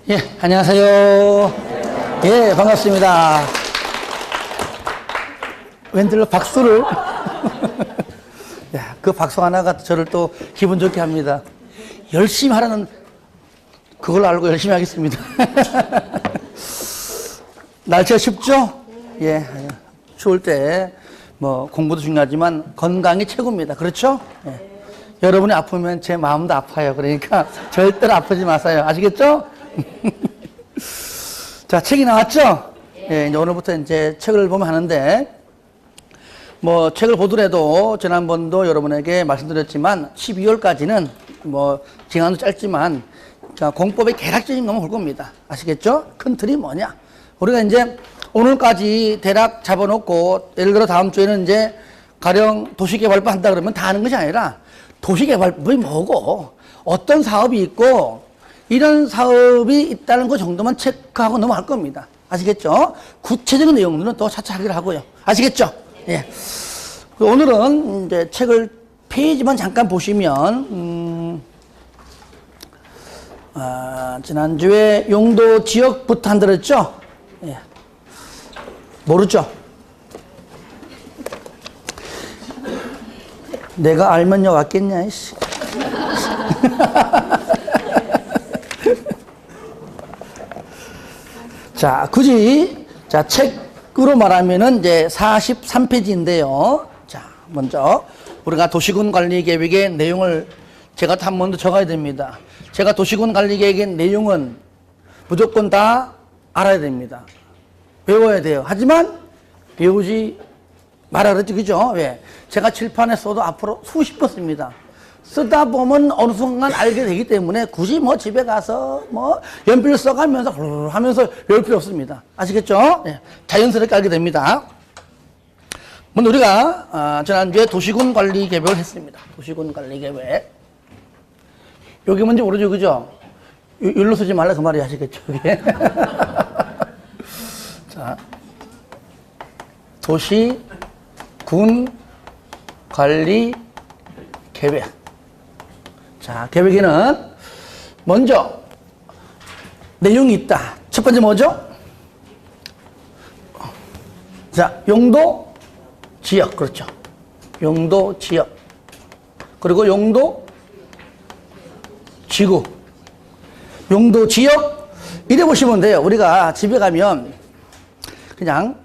예, 안녕하세요. 예, 반갑습니다. 웬들로 박수를. 야, 그 박수 하나가 저를 또 기분 좋게 합니다. 열심히 하라는 그걸 알고 열심히 하겠습니다. 날씨가 춥죠? 예, 추울 때 뭐 공부도 중요하지만 건강이 최고입니다. 그렇죠? 예. 여러분이 아프면 제 마음도 아파요. 그러니까 절대로 아프지 마세요. 아시겠죠? 자, 책이 나왔죠? 예, 이제 오늘부터 이제 책을 보면 하는데, 뭐, 책을 보더라도 지난번도 여러분에게 말씀드렸지만, 12월까지는 뭐, 기간도 짧지만, 자, 공법의 개략적인 것만 볼 겁니다. 아시겠죠? 큰 틀이 뭐냐? 우리가 이제 오늘까지 대략 잡아놓고, 예를 들어 다음 주에는 이제 가령 도시개발부 한다 그러면 다 하는 것이 아니라, 도시개발부이 뭐고, 어떤 사업이 있고, 이런 사업이 있다는 것 정도만 체크하고 넘어갈 겁니다. 아시겠죠? 구체적인 내용들은 또 차차 하기로 하고요. 아시겠죠? 예. 오늘은 이제 책을 페이지만 잠깐 보시면, 지난주에 용도 지역부터 한다랬죠? 예. 모르죠? 내가 알면요 왔겠냐, 이씨. 자, 굳이, 자, 책으로 말하면은 이제 43페이지인데요. 자, 먼저, 우리가 도시군 관리 계획의 내용을 제가 한 번 더 적어야 됩니다. 제가 도시군 관리 계획의 내용은 무조건 다 알아야 됩니다. 배워야 돼요. 하지만, 배우지 말아 그랬죠. 그죠? 왜? 제가 칠판에 써도 앞으로 수십 번 씁니다. 쓰다 보면 어느 순간 알게 되기 때문에 굳이 뭐 집에 가서 뭐 연필 써가면서 하면서 외울 필요 없습니다. 아시겠죠? 네. 자연스럽게 알게 됩니다. 먼저 우리가 지난주에 도시군 관리 계획을 했습니다. 도시군 관리 계획. 여기 뭔지 모르죠, 그죠? 일로 쓰지 말라 그 말이 아시겠죠? 자, 도시군 관리 계획. 자, 계획에는 먼저 내용이 있다. 첫 번째 뭐죠? 자, 용도 지역. 그렇죠. 용도 지역. 그리고 용도 지구. 용도 지역. 이래 보시면 돼요. 우리가 집에 가면 그냥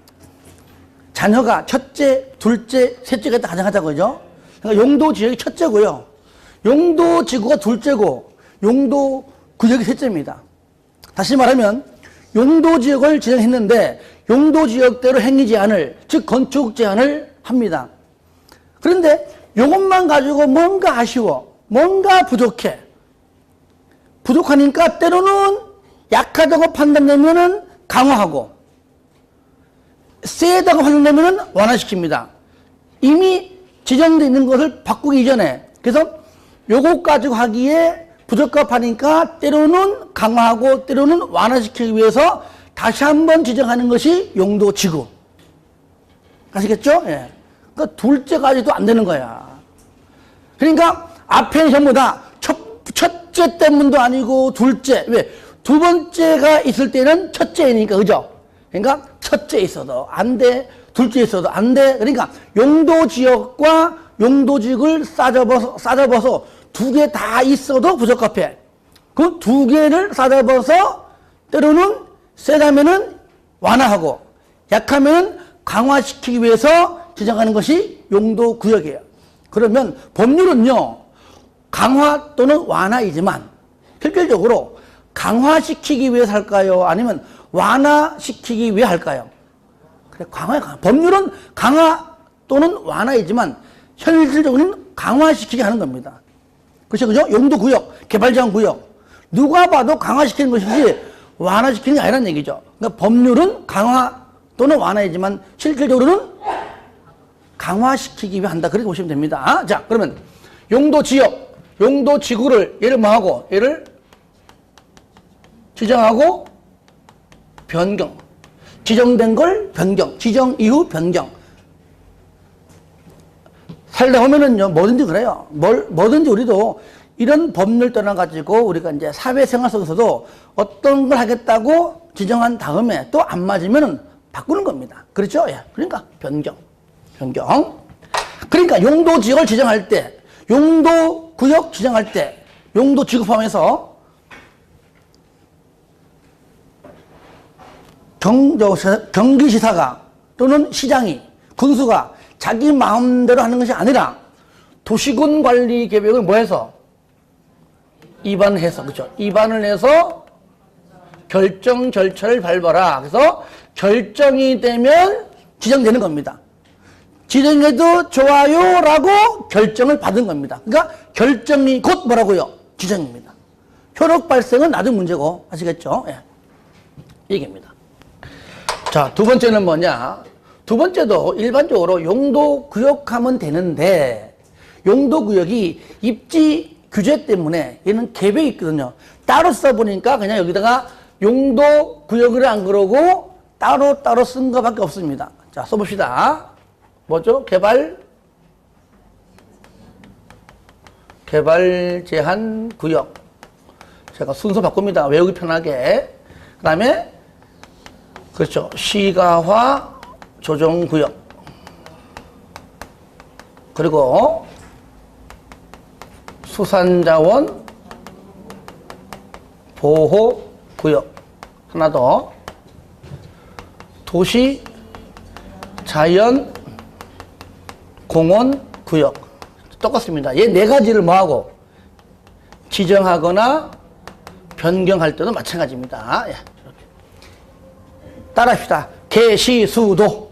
자녀가 첫째, 둘째, 셋째가 다 가정하자고 그죠? 그러니까 용도 지역이 첫째고요. 용도 지구가 둘째고 용도 구역이 셋째입니다. 다시 말하면 용도 지역을 지정했는데 용도 지역대로 행위 제한을, 즉 건축 제한을 합니다. 그런데 이것만 가지고 뭔가 아쉬워, 뭔가 부족해. 부족하니까 때로는 약하다고 판단되면은 강화하고 세다고 판단되면은 완화시킵니다. 이미 지정되어 있는 것을 바꾸기 이전에. 그래서 요것 가지고 하기에 부적합하니까 때로는 강화하고 때로는 완화시키기 위해서 다시 한번 지정하는 것이 용도 지구. 아시겠죠? 예. 그러니까 둘째까지도 안 되는 거야. 그러니까 앞에는 전부 다 첫째 때문도 아니고 둘째. 왜? 두 번째가 있을 때는 첫째이니까, 그죠? 그러니까 첫째 있어도 안 돼. 둘째 있어도 안 돼. 그러니까 용도 지역과 용도 지역을 싸잡아서 두 개 다 있어도 부적합해. 그 두 개를 싸잡아서 때로는 세다면은 완화하고 약하면은 강화시키기 위해서 지정하는 것이 용도 구역이에요. 그러면 법률은요, 강화 또는 완화이지만 실질적으로 강화시키기 위해서 할까요? 아니면 완화시키기 위해 할까요? 그래, 법률은 강화 또는 완화이지만 현실적으로는 강화시키게 하는 겁니다. 그렇죠, 그죠? 용도 구역, 개발 제한 구역. 누가 봐도 강화시키는 것이지 완화시키는 게 아니라는 얘기죠. 그러니까 법률은 강화 또는 완화이지만 실질적으로는 강화시키기 위해 한다. 그렇게 보시면 됩니다. 자, 그러면 용도 지역, 용도 지구를 얘를 뭐 하고, 얘를 지정하고 변경. 지정된 걸 변경. 지정 이후 변경. 살다 보면은요, 뭐든지 그래요. 뭐든지 우리도 이런 법률 떠나가지고 우리가 이제 사회생활 속에서도 어떤 걸 하겠다고 지정한 다음에 또 안 맞으면 바꾸는 겁니다. 그렇죠? 예. 그러니까 변경. 그러니까 용도 지역을 지정할 때, 용도 구역 지정할 때, 용도 지구 포함해서 경기지사가 또는 시장이, 군수가 자기 마음대로 하는 것이 아니라 도시군 관리 계획을 뭐 해서? 입안해서, 그죠? 입안을 해서 결정 절차를 밟아라. 그래서 결정이 되면 지정되는 겁니다. 지정해도 좋아요라고 결정을 받은 겁니다. 그러니까 결정이 곧 뭐라고요? 지정입니다. 효력 발생은 나중 문제고, 아시겠죠? 예. 얘기입니다. 자, 두 번째는 뭐냐? 두 번째도 일반적으로 용도 구역하면 되는데, 용도 구역이 입지 규제 때문에 얘는 계획이 있거든요. 따로 써보니까 그냥 여기다가 용도 구역을 안 그러고 따로 쓴 것밖에 없습니다. 자, 써봅시다. 뭐죠? 개발 제한 구역. 제가 순서 바꿉니다. 외우기 편하게. 그 다음에, 그렇죠. 시가화 조정 구역. 그리고 수산자원 보호 구역. 하나 더. 도시 자연 공원 구역. 똑같습니다. 얘 네 가지를 뭐하고? 지정하거나 변경할 때도 마찬가지입니다. 예. 따라합시다. 개시수도.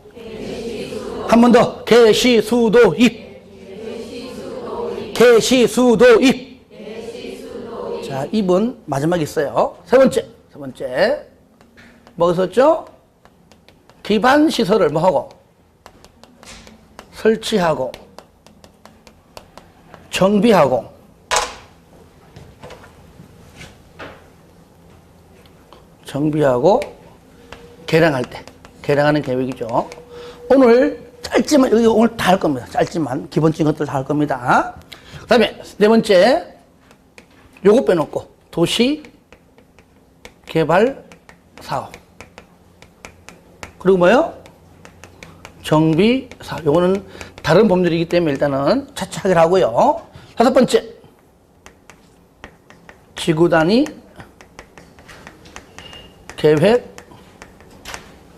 한 번 더. 개시수도 입. 개시수도 입. 자, 입은 마지막에 있어요. 세 번째. 뭐 썼죠? 기반 시설을 뭐하고? 설치하고, 정비하고, 개량할 때, 개량하는 계획이죠. 오늘 짧지만, 여기 오늘 다 할 겁니다. 짧지만, 기본적인 것들 다 할 겁니다. 그 다음에 네 번째, 요거 빼놓고, 도시 개발 사업. 그리고 뭐요? 정비 사업. 요거는 다른 법률이기 때문에 일단은 차차 하기로 하고요. 다섯 번째, 지구 단위 계획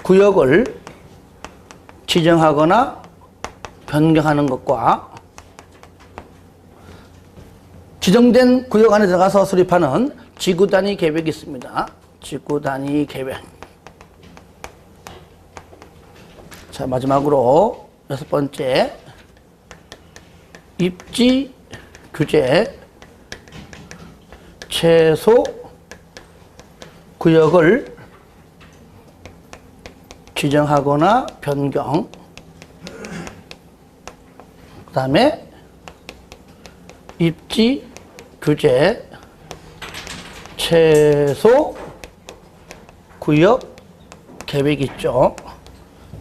구역을 지정하거나 변경하는 것과 지정된 구역 안에 들어가서 수립하는 지구 단위 계획이 있습니다. 지구 단위 계획. 자, 마지막으로 여섯 번째, 입지 규제 최소 구역을 지정하거나 변경. 그 다음에 입지 규제 최소 구역 계획 있죠.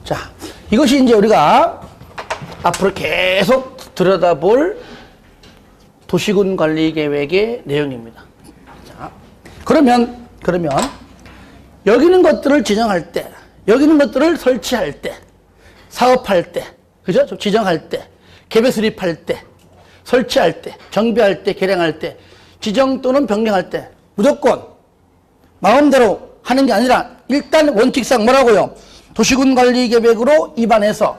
자, 이것이 이제 우리가 앞으로 계속 들여다볼 도시군 관리 계획의 내용입니다. 자, 그러면 여기 있는 것들을 지정할 때, 여기 있는 것들을 설치할 때, 사업할 때, 그죠? 좀 지정할 때, 개별 수립할 때, 설치할 때, 정비할 때, 개량할 때, 지정 또는 변경할 때 무조건 마음대로 하는 게 아니라 일단 원칙상 뭐라고요? 도시군 관리 계획으로 입안해서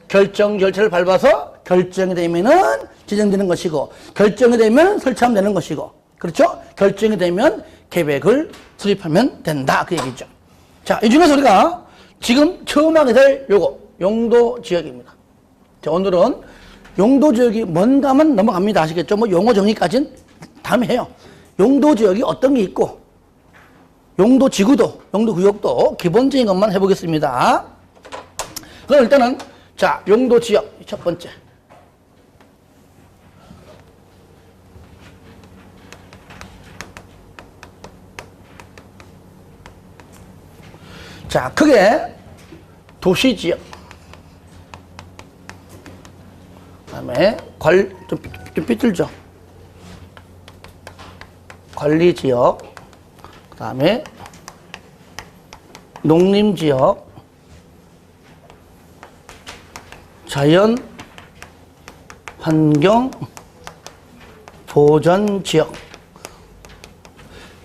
결정 절차를 밟아서 결정이 되면은 지정되는 것이고, 결정이 되면 설치하면 되는 것이고, 그렇죠? 결정이 되면 계획을 수립하면 된다, 그 얘기죠. 자, 이 중에서 우리가 지금 처음 하게 될 요거 용도 지역입니다. 자, 오늘은 용도 지역이 뭔가만 넘어갑니다. 아시겠죠? 뭐 용어 정의까지는 다음에 해요. 용도 지역이 어떤 게 있고, 용도 지구도, 용도 구역도 기본적인 것만 해보겠습니다. 그럼 일단은, 자, 용도 지역, 첫 번째. 자, 크게 도시 지역. 그다음에 좀 삐뚤죠. 관리지역, 그다음에 농림지역, 자연 환경 보전지역.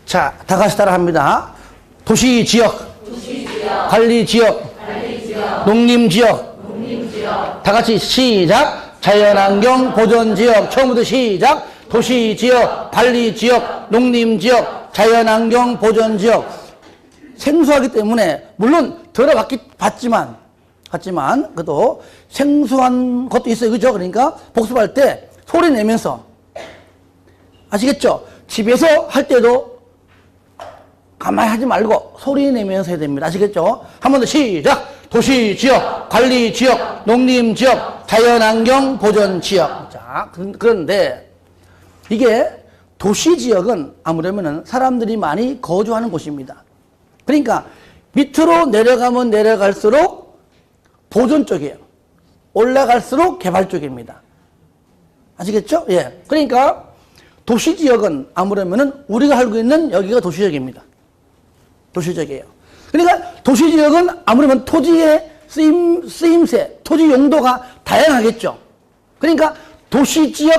자, 다 같이 따라 합니다. 도시지역, 관리지역, 농림지역. 다 같이 시작. 자연환경 보전지역. 처음부터 시작. 도시지역, 관리지역, 농림지역, 자연환경 보전지역. 생소하기 때문에 물론 들어봤지만 그래도 생소한 것도 있어요. 그죠? 그러니까 복습할 때 소리 내면서, 아시겠죠? 집에서 할 때도 가만히 하지 말고 소리 내면서 해야 됩니다. 아시겠죠? 한 번 더 시작. 도시지역, 관리지역, 농림지역, 자연환경 보전지역. 자, 그런데 이게 도시지역은 아무래면 사람들이 많이 거주하는 곳입니다. 그러니까 밑으로 내려가면 내려갈수록 보존 쪽이에요. 올라갈수록 개발 쪽입니다. 아시겠죠? 예. 그러니까 도시지역은 아무래면은 우리가 알고 있는 여기가 도시지역입니다. 도시지역이에요. 그러니까 도시지역은 아무래면 토지의 쓰임새, 토지 용도가 다양하겠죠. 그러니까 도시지역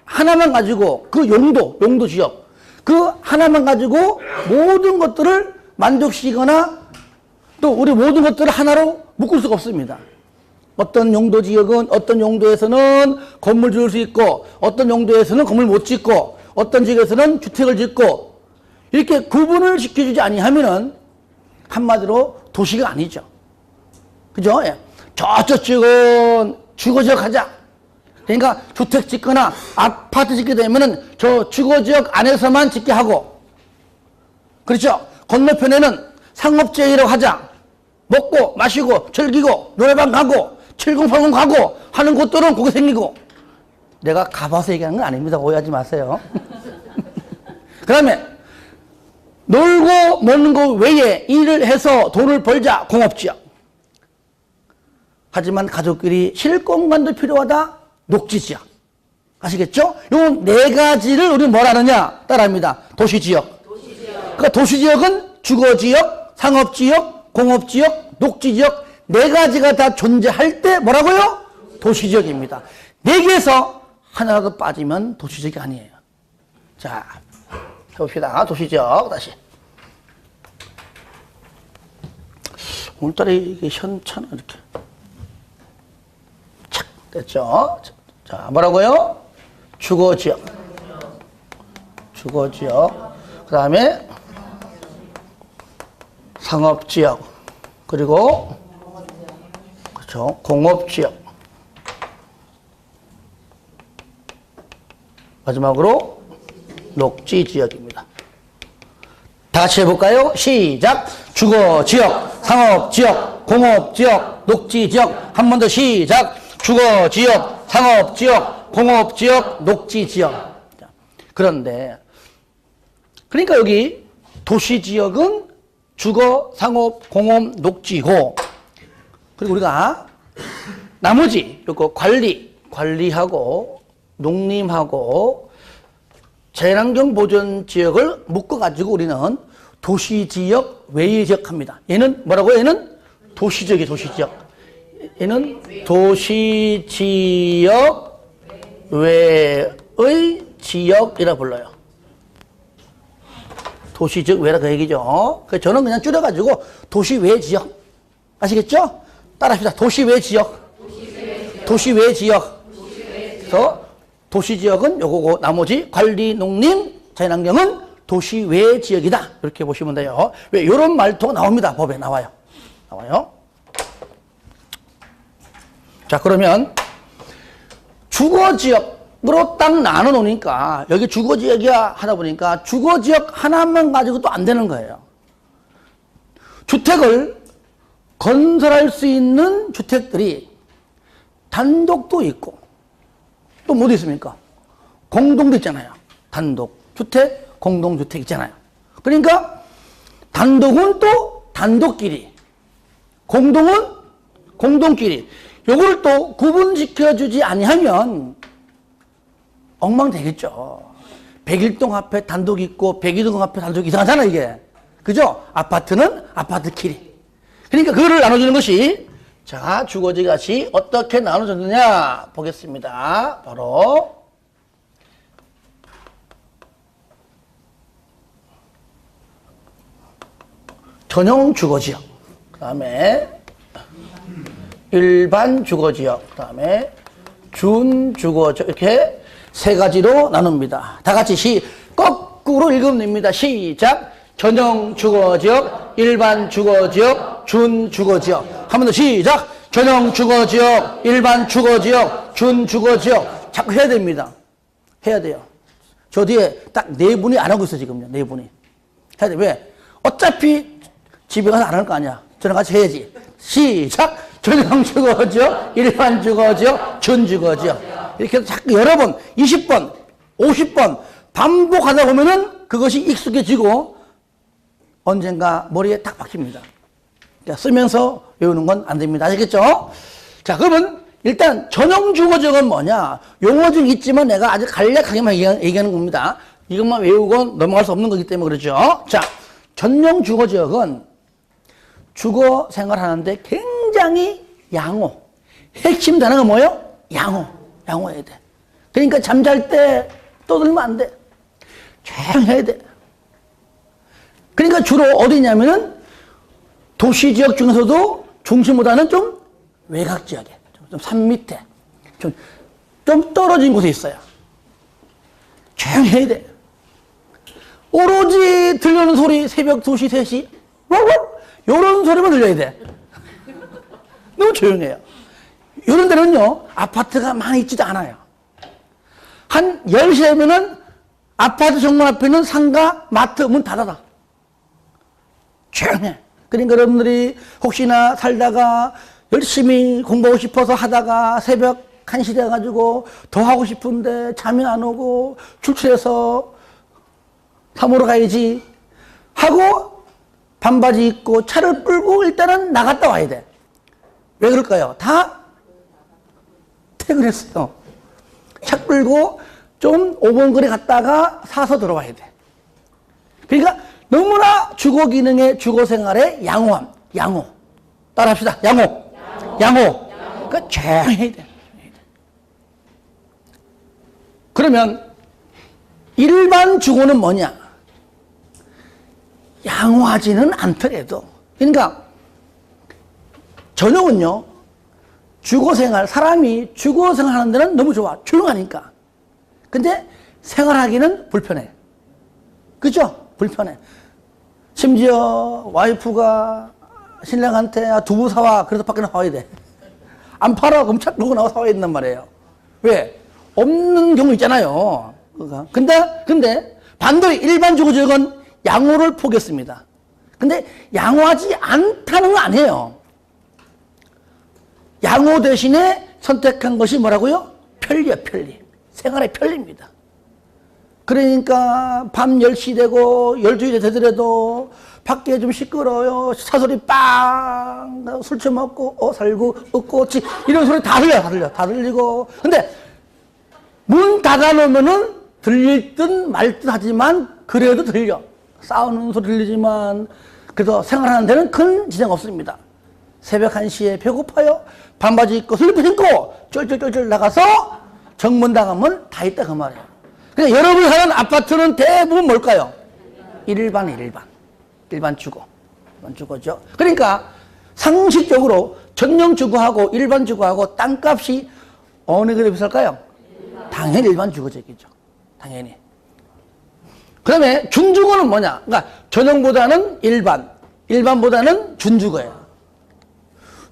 하나만 가지고 그 용도지역, 그 하나만 가지고 모든 것들을 만족시키거나 또 우리 모든 것들을 하나로 묶을 수가 없습니다. 어떤 용도 지역은 어떤 용도에서는 건물 지을 수 있고, 어떤 용도에서는 건물 못 짓고, 어떤 지역에서는 주택을 짓고, 이렇게 구분을 시켜주지 아니하면은 한마디로 도시가 아니죠. 그죠? 예. 저쪽 지역은 주거지역 하자. 그러니까 주택 짓거나 아파트 짓게 되면은 저 주거지역 안에서만 짓게 하고, 그렇죠? 건너편에는 상업지역이라고 하자. 먹고 마시고 즐기고 노래방 가고 7080 가고 하는 곳들은 거기 생기고. 내가 가봐서 얘기하는 건 아닙니다. 오해하지 마세요. 그 다음에 놀고 먹는 거 외에 일을 해서 돈을 벌자. 공업지역. 하지만 가족끼리 쉴 공간도 필요하다. 녹지지역. 아시겠죠? 요 네 가지를 우리는 뭘 하느냐? 따라합니다. 도시지역. 그러니까 도시지역은 주거지역, 상업지역, 공업지역, 녹지지역 네 가지가 다 존재할 때 뭐라고요? 도시지역입니다. 네 개에서 하나가 빠지면 도시지역이 아니에요. 자, 해봅시다. 도시지역 다시. 오늘따라 이게 현찮아 이렇게. 착 됐죠? 자, 뭐라고요? 주거지역. 주거지역. 그 다음에 상업지역. 그리고 그렇죠. 공업지역. 마지막으로 녹지지역입니다. 다 같이 해볼까요? 시작. 주거지역, 상업지역, 공업지역, 녹지지역. 한 번 더 시작. 주거지역, 상업지역, 공업지역, 녹지지역. 그런데 그러니까 여기 도시지역은 주거, 상업, 공업, 녹지고, 그리고 우리가 나머지 요거 관리하고 농림하고 자연환경 보전 지역을 묶어 가지고 우리는 도시지역 외의 지역 합니다. 얘는 뭐라고? 얘는 도시지역이에요. 도시지역. 얘는 도시지역 외의 지역이라 불러요. 도시지역 외라 그 얘기죠. 그래서 저는 그냥 줄여가지고 도시외 지역. 아시겠죠? 따라합시다. 도시외 지역. 도시외 지역. 그래서 도시지역은 요거고 나머지 관리, 농림, 자연환경은 도시외 지역이다. 이렇게 보시면 돼요. 왜? 요런 말투가 나옵니다. 법에 나와요. 자, 그러면 주거지역으로 딱 나눠 놓으니까 여기 주거지역이야 하다 보니까 주거지역 하나만 가지고 또 안 되는 거예요. 주택을 건설할 수 있는 주택들이 단독도 있고 또 뭐도 있습니까? 공동도 있잖아요. 단독 주택, 공동주택 있잖아요. 그러니까 단독은 또 단독끼리, 공동은 공동끼리. 요거를 또 구분시켜주지 아니하면 엉망되겠죠. 백일동 앞에 단독 있고 백이동 앞에 단독 이상하잖아 이게. 그죠? 아파트는 아파트끼리. 그러니까 그거를 나눠주는 것이 자 주거지같이 어떻게 나눠졌느냐 보겠습니다. 바로 전용 주거지역, 그 다음에 일반 주거지역, 그 다음에 준주거지역 이렇게 세 가지로 나눕니다. 다 같이 거꾸로 읽으면 됩니다. 시작. 전용 주거지역, 일반 주거지역, 준주거지역. 한 번 더 시작. 전용 주거지역, 일반 주거지역, 준주거지역. 자꾸 해야 됩니다. 해야 돼요. 저 뒤에 딱 네 분이 안 하고 있어 지금요. 네 분이. 해야 돼. 왜? 어차피 집에 가서 안 할 거 아니야. 저랑 같이 해야지. 시작. 전용 주거지역, 일반 주거지역, 준주거지역. 이렇게 자꾸 여러 번, 20번, 50번 반복하다 보면은 그것이 익숙해지고 언젠가 머리에 딱 박힙니다. 그러니까 쓰면서 외우는 건 안 됩니다. 아시겠죠? 자, 그러면 일단 전용 주거지역은 뭐냐? 용어 중 있지만 내가 아주 간략하게만 얘기하는 겁니다. 이것만 외우고 넘어갈 수 없는 거기 때문에 그렇죠. 자, 전용 주거지역은 주거 생활하는데 굉장히 양호. 핵심 단어가 뭐예요? 양호. 양호해야 돼. 그러니까 잠잘 때 떠들면 안 돼. 조용해야 돼. 그러니까 주로 어디냐면은 도시 지역 중에서도 중심보다는 좀 외곽 지역에, 좀 산 밑에, 좀 떨어진 곳에 있어요. 조용해야 돼. 오로지 들려오는 소리 새벽 2시, 3시, 요런 소리만 들려야 돼. 너무 조용해요. 이런 데는요, 아파트가 많이 있지도 않아요. 한 10시 되면은 아파트 정문 앞에 있는 상가, 마트 문 닫아라. 조용해. 그러니까 여러분들이 혹시나 살다가 열심히 공부하고 싶어서 하다가 새벽 1시 돼가지고 더 하고 싶은데 잠이 안 오고 출출해서 사무러 가야지 하고 반바지 입고 차를 끌고 일단은 나갔다 와야 돼. 왜 그럴까요? 다 퇴근했어요. 차 끌고 좀 5분 거리 갔다가 사서 들어와야 돼. 그러니까 너무나 주거 기능의 주거 생활의 양호함, 양호. 따라합시다. 양호. 양호. 그러니까 조용해야 돼. 그러면 일반 주거는 뭐냐? 양호하지는 않더라도. 그러니까 전용은요, 주거생활, 사람이 주거생활 하는 데는 너무 좋아. 조용하니까. 근데 생활하기는 불편해. 그죠? 불편해. 심지어 와이프가 신랑한테 두부 사와. 그래서 밖에 나와야 돼. 안 팔아. 그럼 차 끌고 나와 사와야 된단 말이에요. 왜? 없는 경우 있잖아요. 근데 반대로 일반 주거지역은 양호를 포기했습니다. 근데 양호하지 않다는 건 아니에요. 양호 대신에 선택한 것이 뭐라고요? 편리야, 편리. 생활의 편리입니다. 그러니까 밤 10시 되고 12시 되더라도 밖에 좀 시끄러워요. 사소리 빵! 술 처먹고, 살고, 꽃이 이런 소리 다 들려. 다 들리고. 근데 문 닫아놓으면은 들릴 듯 말 듯 하지만 그래도 들려. 싸우는 소리 들리지만 그래도 생활하는 데는 큰 지장 없습니다. 새벽 1시에 배고파요. 반바지 입고 슬리퍼 신고 쫄쫄쫄쫄 나가서 정문 나가면 다 있다 그 말이에요. 그러니까 여러분이 사는 아파트는 대부분 뭘까요? 일반 주거. 일반 주거죠. 그러니까 상식적으로 전용 주거하고 일반 주거하고 땅값이 어느 게 더 비쌀까요? 당연히 일반 주거지역이죠. 당연히. 그다음에 준주거는 뭐냐? 그러니까 전용보다는 일반보다는 준주거예요.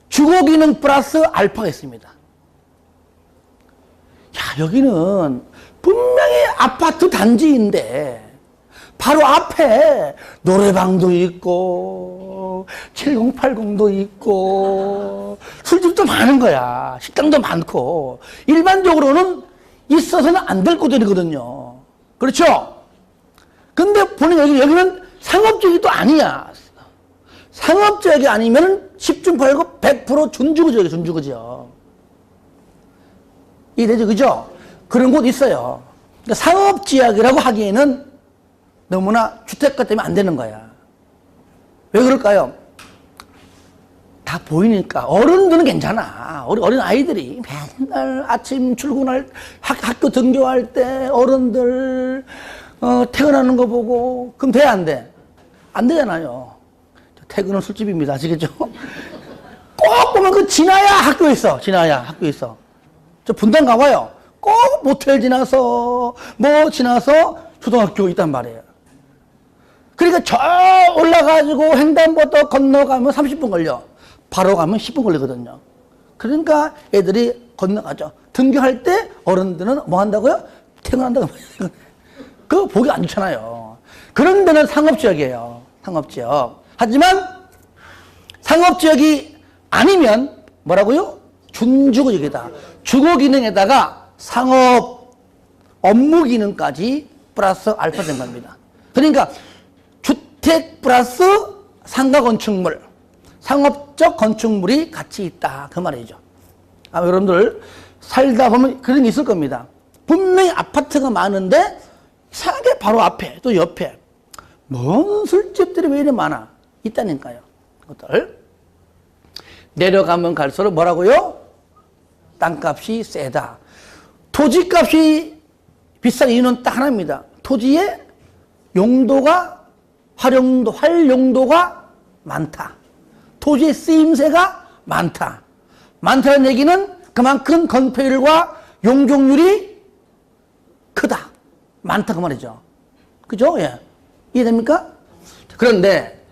주거 기능 플러스 알파가 있습니다. 야, 여기는 분명히 아파트 단지인데 바로 앞에 노래방도 있고 7080도 있고 술집도 많은 거야. 식당도 많고 일반적으로는 있어서는 안 될 곳들이거든요. 그렇죠? 근데 보니까 여기는 상업지역이 또 아니야. 상업지역이 아니면 10중 8구 100% 준주거지역이에요. 준주거지역. 이래죠, 그죠? 그런 곳 있어요. 그러니까 상업지역이라고 하기에는 너무나 주택가 때문에 안 되는 거야. 왜 그럴까요? 다 보이니까. 어른들은 괜찮아. 어린 아이들이 맨날 아침 출근할, 학교 등교할 때 어른들, 퇴근하는 거 보고, 그럼 돼, 안 돼? 안 되잖아요. 퇴근은 술집입니다. 아시겠죠? 꼭 보면 그 지나야 학교에 있어. 지나야 학교에 있어. 저 분당 가봐요. 꼭 모텔 지나서, 뭐 지나서 초등학교 있단 말이에요. 그러니까 저 올라가지고 횡단보도 건너가면 30분 걸려. 바로 가면 10분 걸리거든요. 그러니까 애들이 건너가죠. 등교할 때 어른들은 뭐 한다고요? 퇴근한다고. 그거 보기 안 좋잖아요. 그런 데는 상업지역이에요. 상업지역. 하지만 상업지역이 아니면 뭐라고요? 준주거지역이다. 주거기능에다가 상업 업무기능까지 플러스 알파 된 겁니다. 그러니까 주택 플러스 상가건축물, 상업적 건축물이 같이 있다. 그 말이죠. 아마 여러분들 살다 보면 그런 게 있을 겁니다. 분명히 아파트가 많은데 이상하게 바로 앞에 또 옆에 뭔 술집들이 왜 이렇게 많아? 있다니까요. 그것들. 내려가면 갈수록 뭐라고요? 땅값이 세다. 토지값이 비싼 이유는 딱 하나입니다. 토지의 용도가, 활용도가 많다. 토지의 쓰임새가 많다. 많다는 얘기는 그만큼 건폐율과 용적률이 크다. 많다 그 말이죠. 그죠? 예. 이해됩니까? 그런데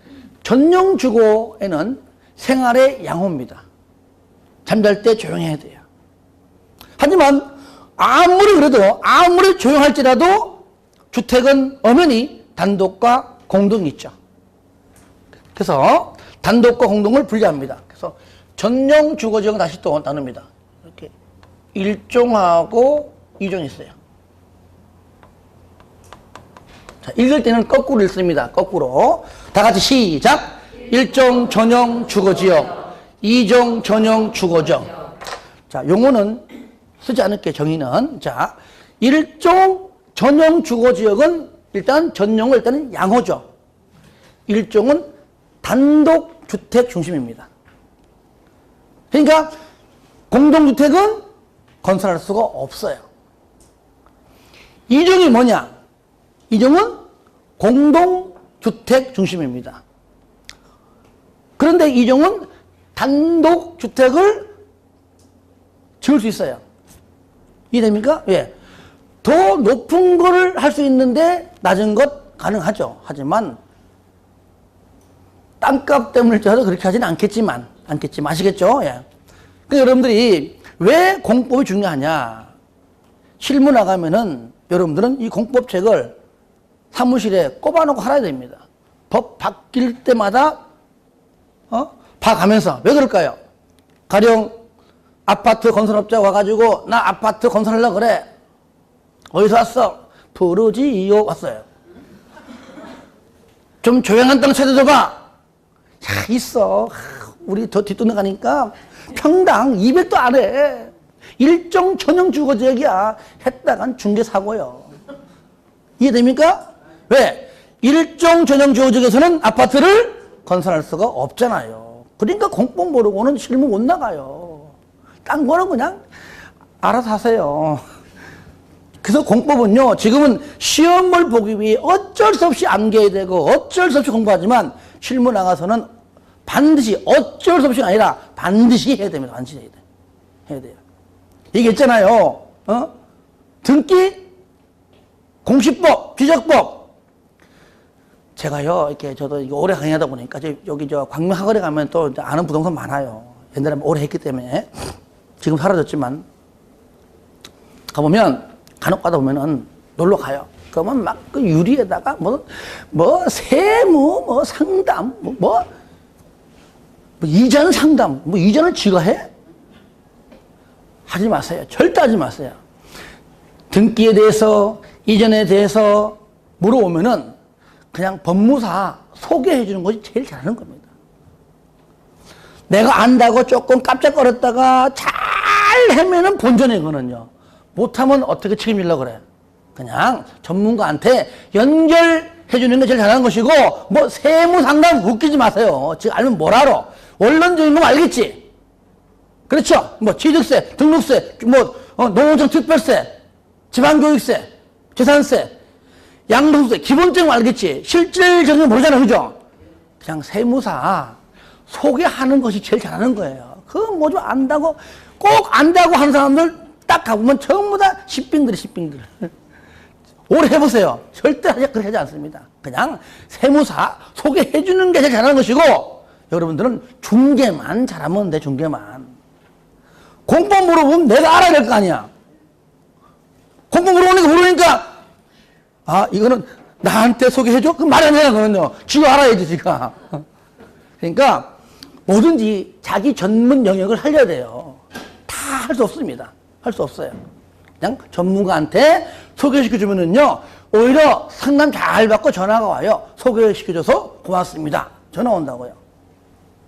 전용주거에는 생활의 양호입니다. 잠잘 때 조용해야 돼요. 하지만 아무리 조용할지라도 주택은 엄연히 단독과 공동이 있죠. 그래서 단독과 공동을 분리합니다. 그래서 전용주거지역은 다시 또 나눕니다. 이렇게 1종하고 2종이 있어요. 자, 읽을 때는 거꾸로 읽습니다. 거꾸로. 다 같이 시작. 1종 전용 주거지역, 2종 전용 주거지역. 자, 용어는 쓰지 않을게, 정의는. 자, 1종 전용 주거지역은 일단 전용은 일단은 양호죠. 1종은 단독 주택 중심입니다. 그러니까 공동주택은 건설할 수가 없어요. 2종이 뭐냐? 2종은 공동주택 중심입니다. 그런데 2종은 단독주택을 지을 수 있어요. 이해됩니까? 왜? 더 높은 거를 할 수 있는데 낮은 것 가능하죠. 하지만 땅값 때문일지라도 그렇게 하지는 않겠지만 아시겠죠? 예. 그러니까 여러분들이 왜 공법이 중요하냐? 실무 나가면은 여러분들은 이 공법책을 사무실에 꼽아놓고 살아야 됩니다. 법 바뀔 때마다 봐가면서. 왜 그럴까요? 가령 아파트 건설업자가 와가지고 나 아파트 건설하려고 그래. 어디서 왔어? 부르지요. 왔어요. 좀 조용한 땅 찾아줘봐. 야, 있어. 우리 저 뒷돈에 가니까 평당 200도 안 해. 일종 전용 주거지역이야. 했다간 중개사고요. 이해됩니까? 왜? 일종 전용 주거지역에서는 아파트를 건설할 수가 없잖아요. 그러니까 공법 모르고는 실무 못 나가요. 딴 거는 그냥 알아서 하세요. 그래서 공법은요, 지금은 시험을 보기 위해 어쩔 수 없이 암기해야 되고 어쩔 수 없이 공부하지만 실무 나가서는 반드시 어쩔 수 없이가 아니라 반드시 해야 됩니다. 반드시 해야 돼. 해야 돼요. 얘기했잖아요. 등기, 공시법, 지적법. 제가요, 이렇게 저도 이거 오래 강의하다 보니까 여기 광명하거래 가면 또 아는 부동산 많아요. 옛날에 오래 했기 때문에. 지금 사라졌지만. 가보면, 간혹 가다 보면은 놀러 가요. 그러면 막 그 유리에다가 세무, 상담, 이자는 상담, 이자는 지가 해? 하지 마세요. 절대 하지 마세요. 등기에 대해서, 이전에 대해서 물어오면은 그냥 법무사 소개해 주는 것이 제일 잘하는 겁니다. 내가 안다고 조금 깜짝거렸다가 잘 하면은 본전이거든요. 못하면 어떻게 책임지려고 그래? 그냥 전문가한테 연결해주는 게 제일 잘하는 것이고, 뭐 세무 상담 웃기지 마세요. 지금 알면 뭘 알아? 원론적인 거 알겠지? 그렇죠? 뭐 취득세, 등록세, 뭐 농어촌 특별세, 지방교육세, 재산세, 양도세 기본적인 거 알겠지? 실질적인 거 모르잖아, 그죠? 그냥 세무사 소개하는 것이 제일 잘하는 거예요. 그거 뭐 좀 안다고, 꼭 안다고 하는 사람들 딱 가보면 전부 다 십빙들. 오래 해보세요. 절대 그렇게 하지 않습니다. 그냥 세무사 소개해주는 게 제일 잘하는 것이고, 여러분들은 중개만 잘하면 돼, 중개만. 공법 물어보면 내가 알아야 될 거 아니야. 공법 모르니까, 아, 이거는 나한테 소개해줘? 그럼 말이 안 되나, 그러면요. 지가 알아야지, 지가. 그러니까, 뭐든지 자기 전문 영역을 하려야 돼요. 다 할 수 없습니다. 할 수 없어요. 그냥 전문가한테 소개시켜주면은요, 오히려 상담 잘 받고 전화가 와요. 소개시켜줘서 고맙습니다. 전화 온다고요.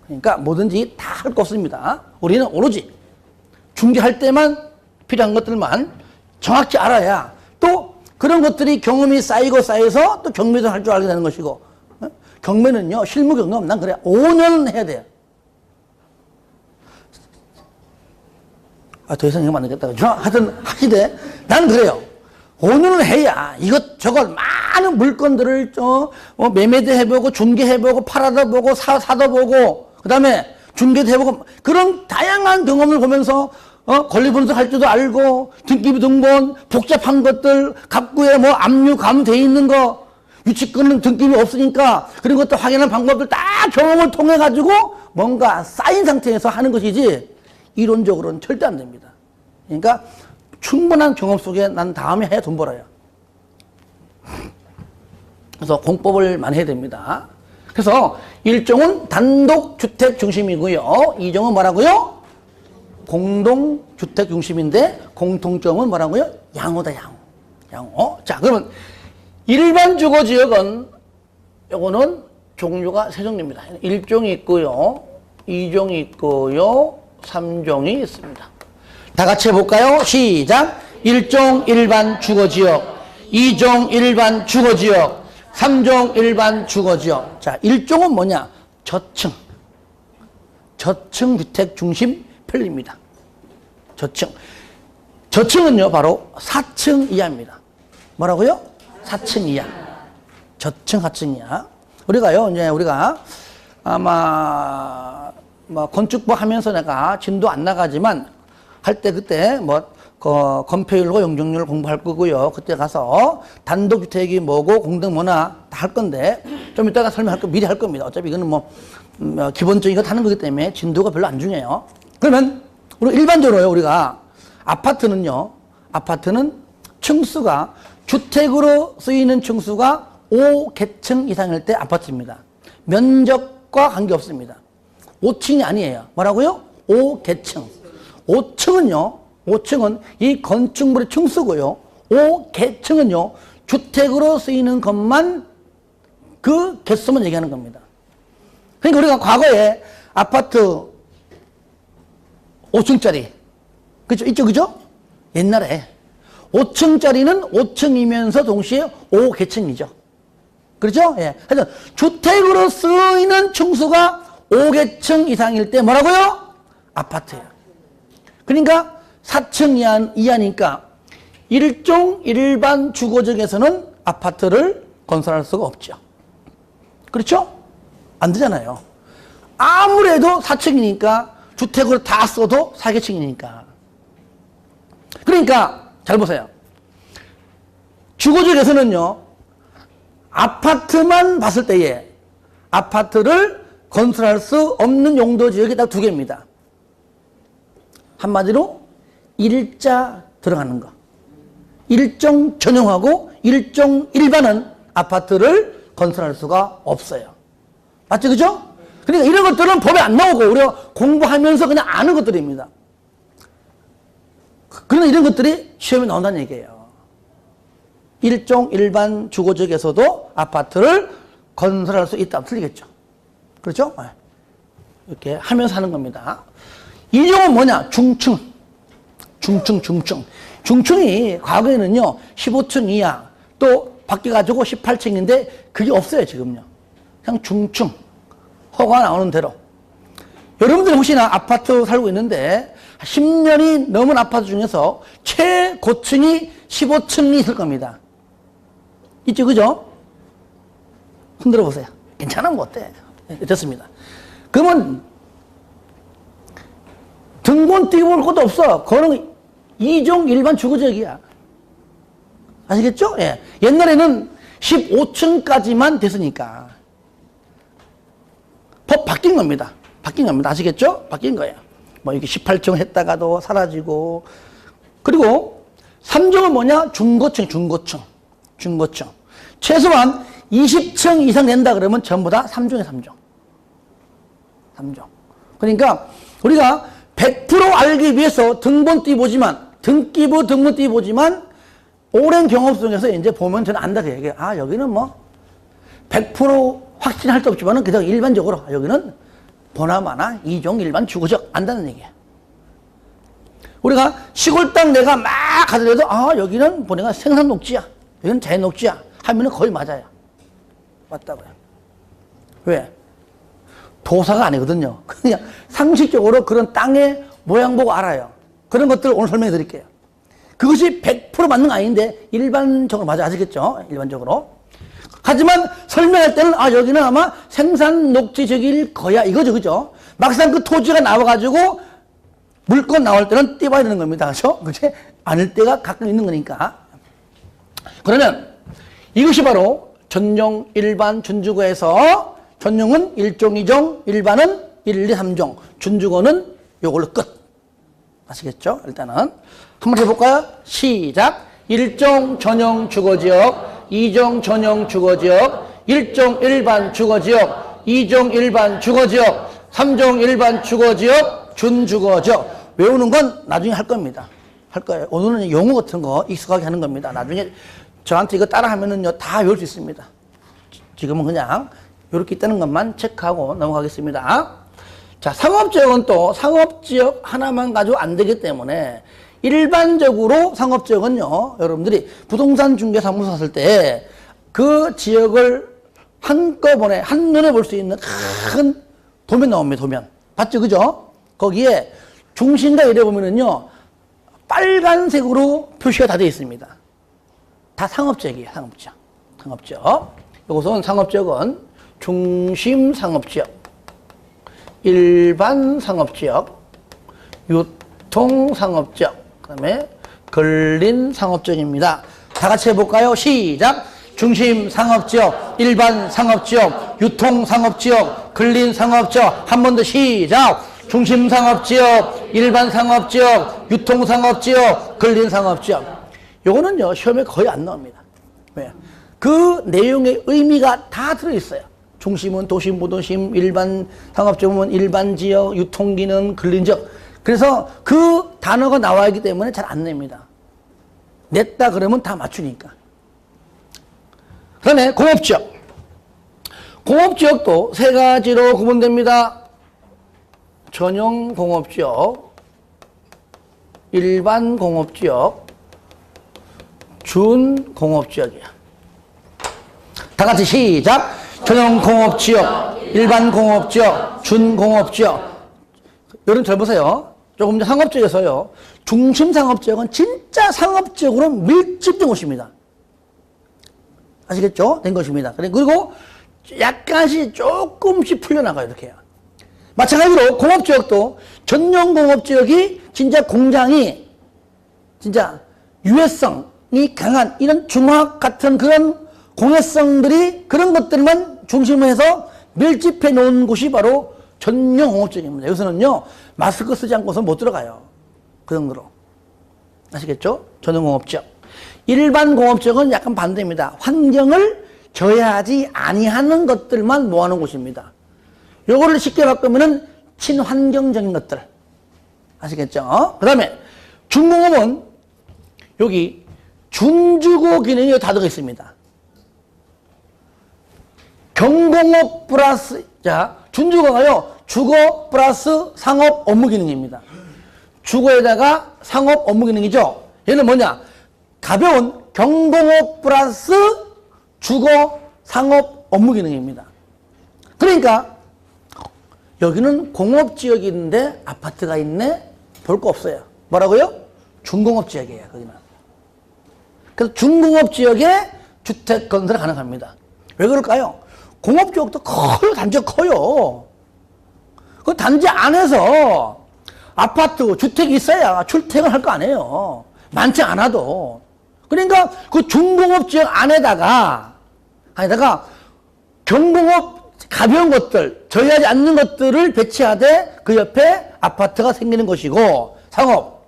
그러니까 뭐든지 다 할 거 없습니다. 우리는 오로지 중개할 때만 필요한 것들만 정확히 알아야 또 그런 것들이 경험이 쌓여서 또 경매도 할 줄 알게 되는 것이고, 경매는요, 실무 경험, 난 그래. 5년은 해야 돼요. 더 이상 이거 안 되겠다. 하여튼, 하시되, 난 그래요. 5년을 해야 이것저것 많은 물건들을 매매도 해보고, 중개해보고, 팔아도 보고, 사도 보고, 그 다음에 중개도 해보고, 그런 다양한 경험을 보면서, 권리분석 할 줄도 알고, 등기부 등본, 복잡한 것들, 갑구에 뭐 압류, 감돼 있는 거, 유치권은 등기부 없으니까, 그런 것도 확인하는 방법들 다 경험을 통해가지고, 뭔가 쌓인 상태에서 하는 것이지, 이론적으로는 절대 안 됩니다. 그러니까 충분한 경험 속에 난 다음에 해야 돈 벌어요. 그래서 공법을 많이 해야 됩니다. 그래서 1종은 단독주택 중심이고요. 2종은 뭐라고요? 공동주택 중심인데 공통점은 뭐라고요? 양호다, 양호. 자, 그러면 일반 주거지역은 요거는 종류가 3종류입니다. 1종이 있고요. 2종이 있고요. 3종이 있습니다. 다 같이 해볼까요? 시작! 1종 일반 주거지역, 2종 일반 주거지역, 3종 일반 주거지역. 자, 1종은 뭐냐? 저층 주택 중심 편리입니다. 저층은요, 바로 4층 이하입니다. 뭐라고요? 4층 이하. 저층, 4층 이하. 우리가 아마 건축부 하면서 내가 진도 안 나가지만 할 때 그때 건폐율과 용적률을 공부할 거고요. 그때 가서 단독주택이 뭐고 공동 뭐나 다 할 건데 좀 이따가 미리 할 겁니다. 어차피 이거는 기본적인 거 하는 거기 때문에 진도가 별로 안 중요해요. 그러면 일반적으로요, 우리가 아파트는 층수가 주택으로 쓰이는 층수가 5계층 이상일 때 아파트입니다. 면적과 관계없습니다. 5층이 아니에요. 뭐라고요? 5계층. 5층은 이 건축물의 층수고요. 5계층은요, 주택으로 쓰이는 것만 그 개수만 얘기하는 겁니다. 그러니까 우리가 과거에 아파트 5층짜리, 그죠? 그죠? 옛날에 5층짜리는 5층이면서 동시에 5계층이죠. 그렇죠? 예. 하여튼 주택으로 쓰이는 층수가 5계층 이상일 때 뭐라고요? 아파트예요. 그러니까 4층 이하니까 일종 일반 주거지역에서는 아파트를 건설할 수가 없죠. 그렇죠? 안 되잖아요. 아무래도 4층이니까 주택으로 다 써도 4계층이니까. 그러니까 잘 보세요. 주거지역에서는요, 아파트만 봤을 때에 아파트를 건설할 수 없는 용도 지역이 딱 2개입니다. 한마디로 일자 들어가는 거. 일종 전용하고 일종 일반은 아파트를 건설할 수가 없어요. 맞죠? 그죠? 그러니까 이런 것들은 법에 안 나오고 우리가 공부하면서 그냥 아는 것들입니다. 그러나 이런 것들이 시험에 나온다는 얘기예요. 일종 일반 주거지역에서도 아파트를 건설할 수 있다. 틀리겠죠? 그렇죠? 이렇게 하면서 하는 겁니다. 2종은 뭐냐? 중층. 중층이 과거에는요 15층 이하 또 바뀌어가지고 18층인데 그게 없어요 지금요. 그냥 중층 허가 나오는 대로. 여러분들 혹시나 아파트 살고 있는데 10년이 넘은 아파트 중에서 최고층이 15층이 있을 겁니다. 있죠, 그죠? 흔들어 보세요. 괜찮아, 뭐 어때? 됐습니다. 그러면 등본 띄워볼 것도 없어. 그거는 2종 일반 주거지역이야. 아시겠죠? 예. 옛날에는 15층까지만 됐으니까. 법 바뀐 겁니다. 바뀐 겁니다. 아시겠죠? 바뀐 거예요. 뭐 이게 18층 했다가도 사라지고. 그리고 3종은 뭐냐? 중고층. 최소한 20층 이상 된다 그러면 전부 다 3종에 3종. 그러니까 우리가 100% 알기 위해서 등본 띄보지만, 등기부 등본 띄보지만, 오랜 경험 속에서 이제 보면 저는 안다 그 얘기예요. 아, 여기는 뭐, 100% 확신할 수 없지만은 그냥 일반적으로, 여기는 보나마나 2종 일반 주거지역 안다는 얘기예요. 우리가 시골 땅 내가 막 가더라도, 아, 여기는 보니까 생산 녹지야. 여기는 자연 녹지야. 하면은 거의 맞아요. 맞다고요. 왜? 도사가 아니거든요. 그냥 상식적으로 그런 땅의 모양 보고 알아요. 그런 것들 오늘 설명해 드릴게요. 그것이 100% 맞는 거 아닌데 일반적으로 맞아. 아시겠죠? 일반적으로. 하지만 설명할 때는 아 여기는 아마 생산 녹지적일 거야 이거죠. 그죠? 막상 그 토지가 나와가지고 물건 나올 때는 떼봐야 되는 겁니다. 그렇죠? 그치? 아닐 때가 가끔 있는 거니까. 그러면 이것이 바로 전용 일반 준주거에서 전용은 1종, 2종, 일반은 1, 2, 3종, 준주거는 요걸로 끝. 아시겠죠? 일단은 한번 해볼까요? 시작. 1종 전용 주거지역, 2종 전용 주거지역, 1종 일반 주거지역, 2종 일반 주거지역, 3종 일반 주거지역, 준주거지역. 외우는 건 나중에 할 겁니다. 할 거예요. 오늘은 용어 같은 거 익숙하게 하는 겁니다. 나중에 저한테 이거 따라 하면은요, 다 외울 수 있습니다. 지금은 그냥 이렇게 있다는 것만 체크하고 넘어가겠습니다. 자, 상업지역은 또 상업지역 하나만 가지고 안 되기 때문에 일반적으로 상업지역은요, 여러분들이 부동산 중개사무소 갔을 때 그 지역을 한꺼번에 한눈에 볼 수 있는 큰 도면 나옵니다. 도면. 봤죠? 그죠? 거기에 중심가 이래 보면은요, 빨간색으로 표시가 다 되어 있습니다. 다 상업지역이에요. 상업지역. 이것은 상업지역은 중심 상업지역, 일반 상업지역, 유통 상업지역, 그 다음에 근린 상업지역입니다. 다 같이 해볼까요? 시작! 중심 상업지역, 일반 상업지역, 유통 상업지역, 근린 상업지역. 한 번 더 시작! 중심 상업지역, 일반 상업지역, 유통 상업지역, 근린 상업지역. 요거는요, 시험에 거의 안 나옵니다. 왜? 그 내용의 의미가 다 들어있어요. 중심은 도심, 무도심, 일반 상업지역은 일반 지역, 유통기능, 근린지역. 그래서 그 단어가 나와 있기 때문에 잘 안 냅니다. 냈다 그러면 다 맞추니까. 그 다음에 공업지역. 공업지역도 세 가지로 구분됩니다. 전용 공업지역, 일반 공업지역, 준공업지역이야. 다 같이 시작! 전용 공업지역, 일반 공업지역, 준공업지역. 여러분 잘 보세요. 조금 전 상업지역에서요, 중심 상업지역은 진짜 상업지역으로 밀집된 곳입니다. 아시겠죠? 된 것입니다. 그리고 약간씩 조금씩 풀려나가요. 이렇게요. 마찬가지로 공업지역도 전용 공업지역이 진짜 공장이 진짜 유해성이 강한 이런 중화학 같은 그런 공해성들이 그런 것들만 중심으로 해서 밀집해 놓은 곳이 바로 전용 공업지역입니다. 여기서는요, 마스크 쓰지 않고서 못 들어가요. 그 정도로. 아시겠죠? 전용 공업지역. 일반 공업지역은 약간 반대입니다. 환경을 저해하지 아니하는 것들만 모아놓은 곳입니다. 요거를 쉽게 바꾸면은 친환경적인 것들. 아시겠죠? 그 다음에 준공업은 여기 준주거 기능이 다 들어가 있습니다. 경공업 플러스, 자, 준주거가요, 주거 플러스 상업 업무 기능입니다. 주거에다가 상업 업무 기능이죠. 얘는 뭐냐? 가벼운 경공업 플러스 주거 상업 업무 기능입니다. 그러니까 여기는 공업지역인데 아파트가 있네? 볼 거 없어요. 뭐라고요? 중공업지역이에요, 거기는. 그래서 중공업지역에 주택 건설 가능합니다. 왜 그럴까요? 공업지역도 커요, 단지가 커요. 그 단지 안에서 아파트, 주택이 있어야 출퇴근할 거 아니에요. 많지 않아도. 그러니까 그 중공업지역 안에다가 경공업 가벼운 것들, 저희하지 않는 것들을 배치하되 그 옆에 아파트가 생기는 것이고, 상업,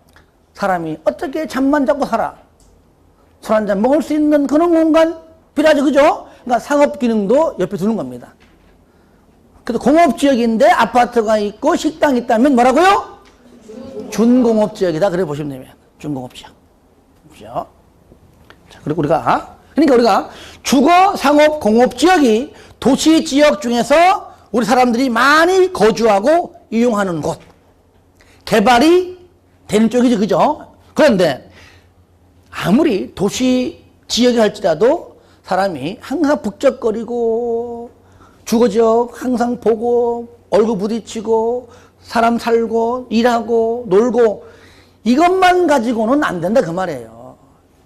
사람이 어떻게 잠만 자고 살아? 술 한잔 먹을 수 있는 그런 공간 필요하죠, 그죠? 그러니까 상업 기능도 옆에 두는 겁니다. 그래서 공업지역인데 아파트가 있고 식당이 있다면 뭐라고요? 준공업지역이다. 그래 보시면 됩니다. 준공업지역. 그죠? 자, 그리고 우리가 주거, 상업, 공업지역이 도시지역 중에서 우리 사람들이 많이 거주하고 이용하는 곳. 개발이 되는 쪽이죠. 그죠? 그런데 아무리 도시지역이 할지라도 사람이 항상 북적거리고 주거지역 항상 보고 얼굴 부딪히고 사람 살고 일하고 놀고 이것만 가지고는 안 된다 그 말이에요.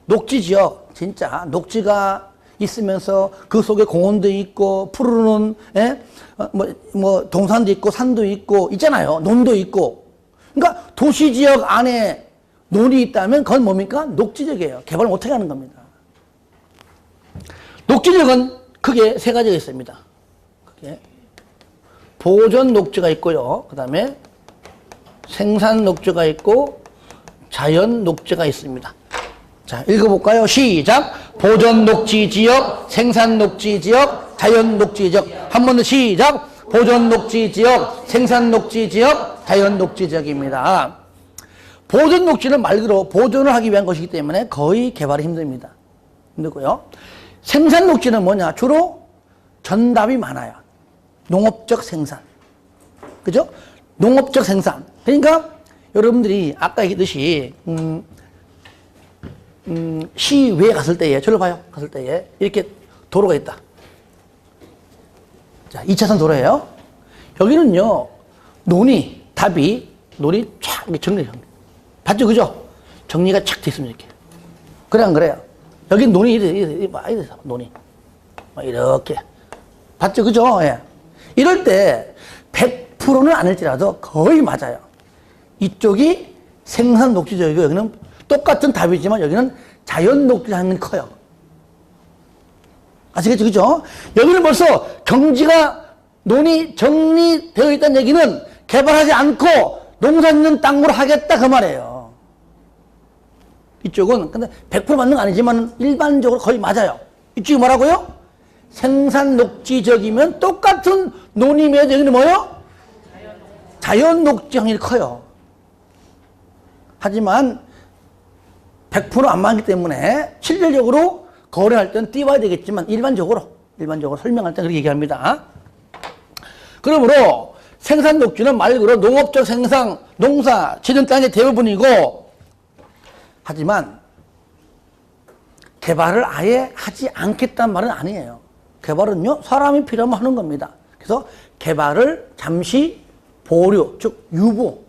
녹지지역 진짜 녹지가 있으면서 그 속에 공원도 있고 푸르른 동산도 있고 산도 있고 있잖아요. 논도 있고. 그러니까 도시지역 안에 논이 있다면 그건 뭡니까? 녹지지역이에요. 개발 못하게 하는 겁니다. 녹지지역은 크게 세 가지가 있습니다. 크게 보존 녹지가 있고요. 그 다음에 생산 녹지가 있고 자연 녹지가 있습니다. 자, 읽어볼까요? 시작. 보존 녹지 지역, 생산 녹지 지역, 자연 녹지 지역. 한 번 더 시작. 보존 녹지 지역, 생산 녹지 지역, 자연 녹지 지역입니다. 보존 녹지는 말 그대로 보존을 하기 위한 것이기 때문에 거의 개발이 힘듭니다. 힘들고요. 생산 녹지는 뭐냐? 주로 전답이 많아요. 농업적 생산. 그죠? 농업적 생산. 그러니까 여러분들이 아까 얘기했듯이 시외에 갔을 때에, 저를 봐요. 갔을 때에 이렇게 도로가 있다. 자, 2차선 도로예요. 여기는요, 논이 쫙 정리. 봤죠? 그죠? 정리가 착 돼 있습니다, 이렇게. 그래, 안 그래요? 여기 논이 이래, 논이. 이렇게. 봤죠? 그죠? 예. 이럴 때 100%는 아닐지라도 거의 맞아요. 이쪽이 생산 녹지지역이고 여기는 똑같은 답이지만 여기는 자연 녹지장이 커요. 아시겠죠? 그죠? 여기는 벌써 경지가 논이 정리되어 있다는 얘기는 개발하지 않고 농사 있는 땅으로 하겠다 그 말이에요. 이쪽은 근데 100% 맞는 건 아니지만 일반적으로 거의 맞아요. 이쪽이 뭐라고요? 생산 녹지적이면 똑같은 논임에도 여기는 뭐예요? 자연 녹지형이 커요. 하지만 100% 안 맞기 때문에 실질적으로 거래할 때는 띄워야 되겠지만 일반적으로 설명할 때 그렇게 얘기합니다. 그러므로 생산 녹지는 말 그대로 농업적 생산, 농사, 지는 땅의 대부분이고 하지만 개발을 아예 하지 않겠다는 말은 아니에요. 개발은요, 사람이 필요하면 하는 겁니다. 그래서 개발을 잠시 보류, 즉 유보.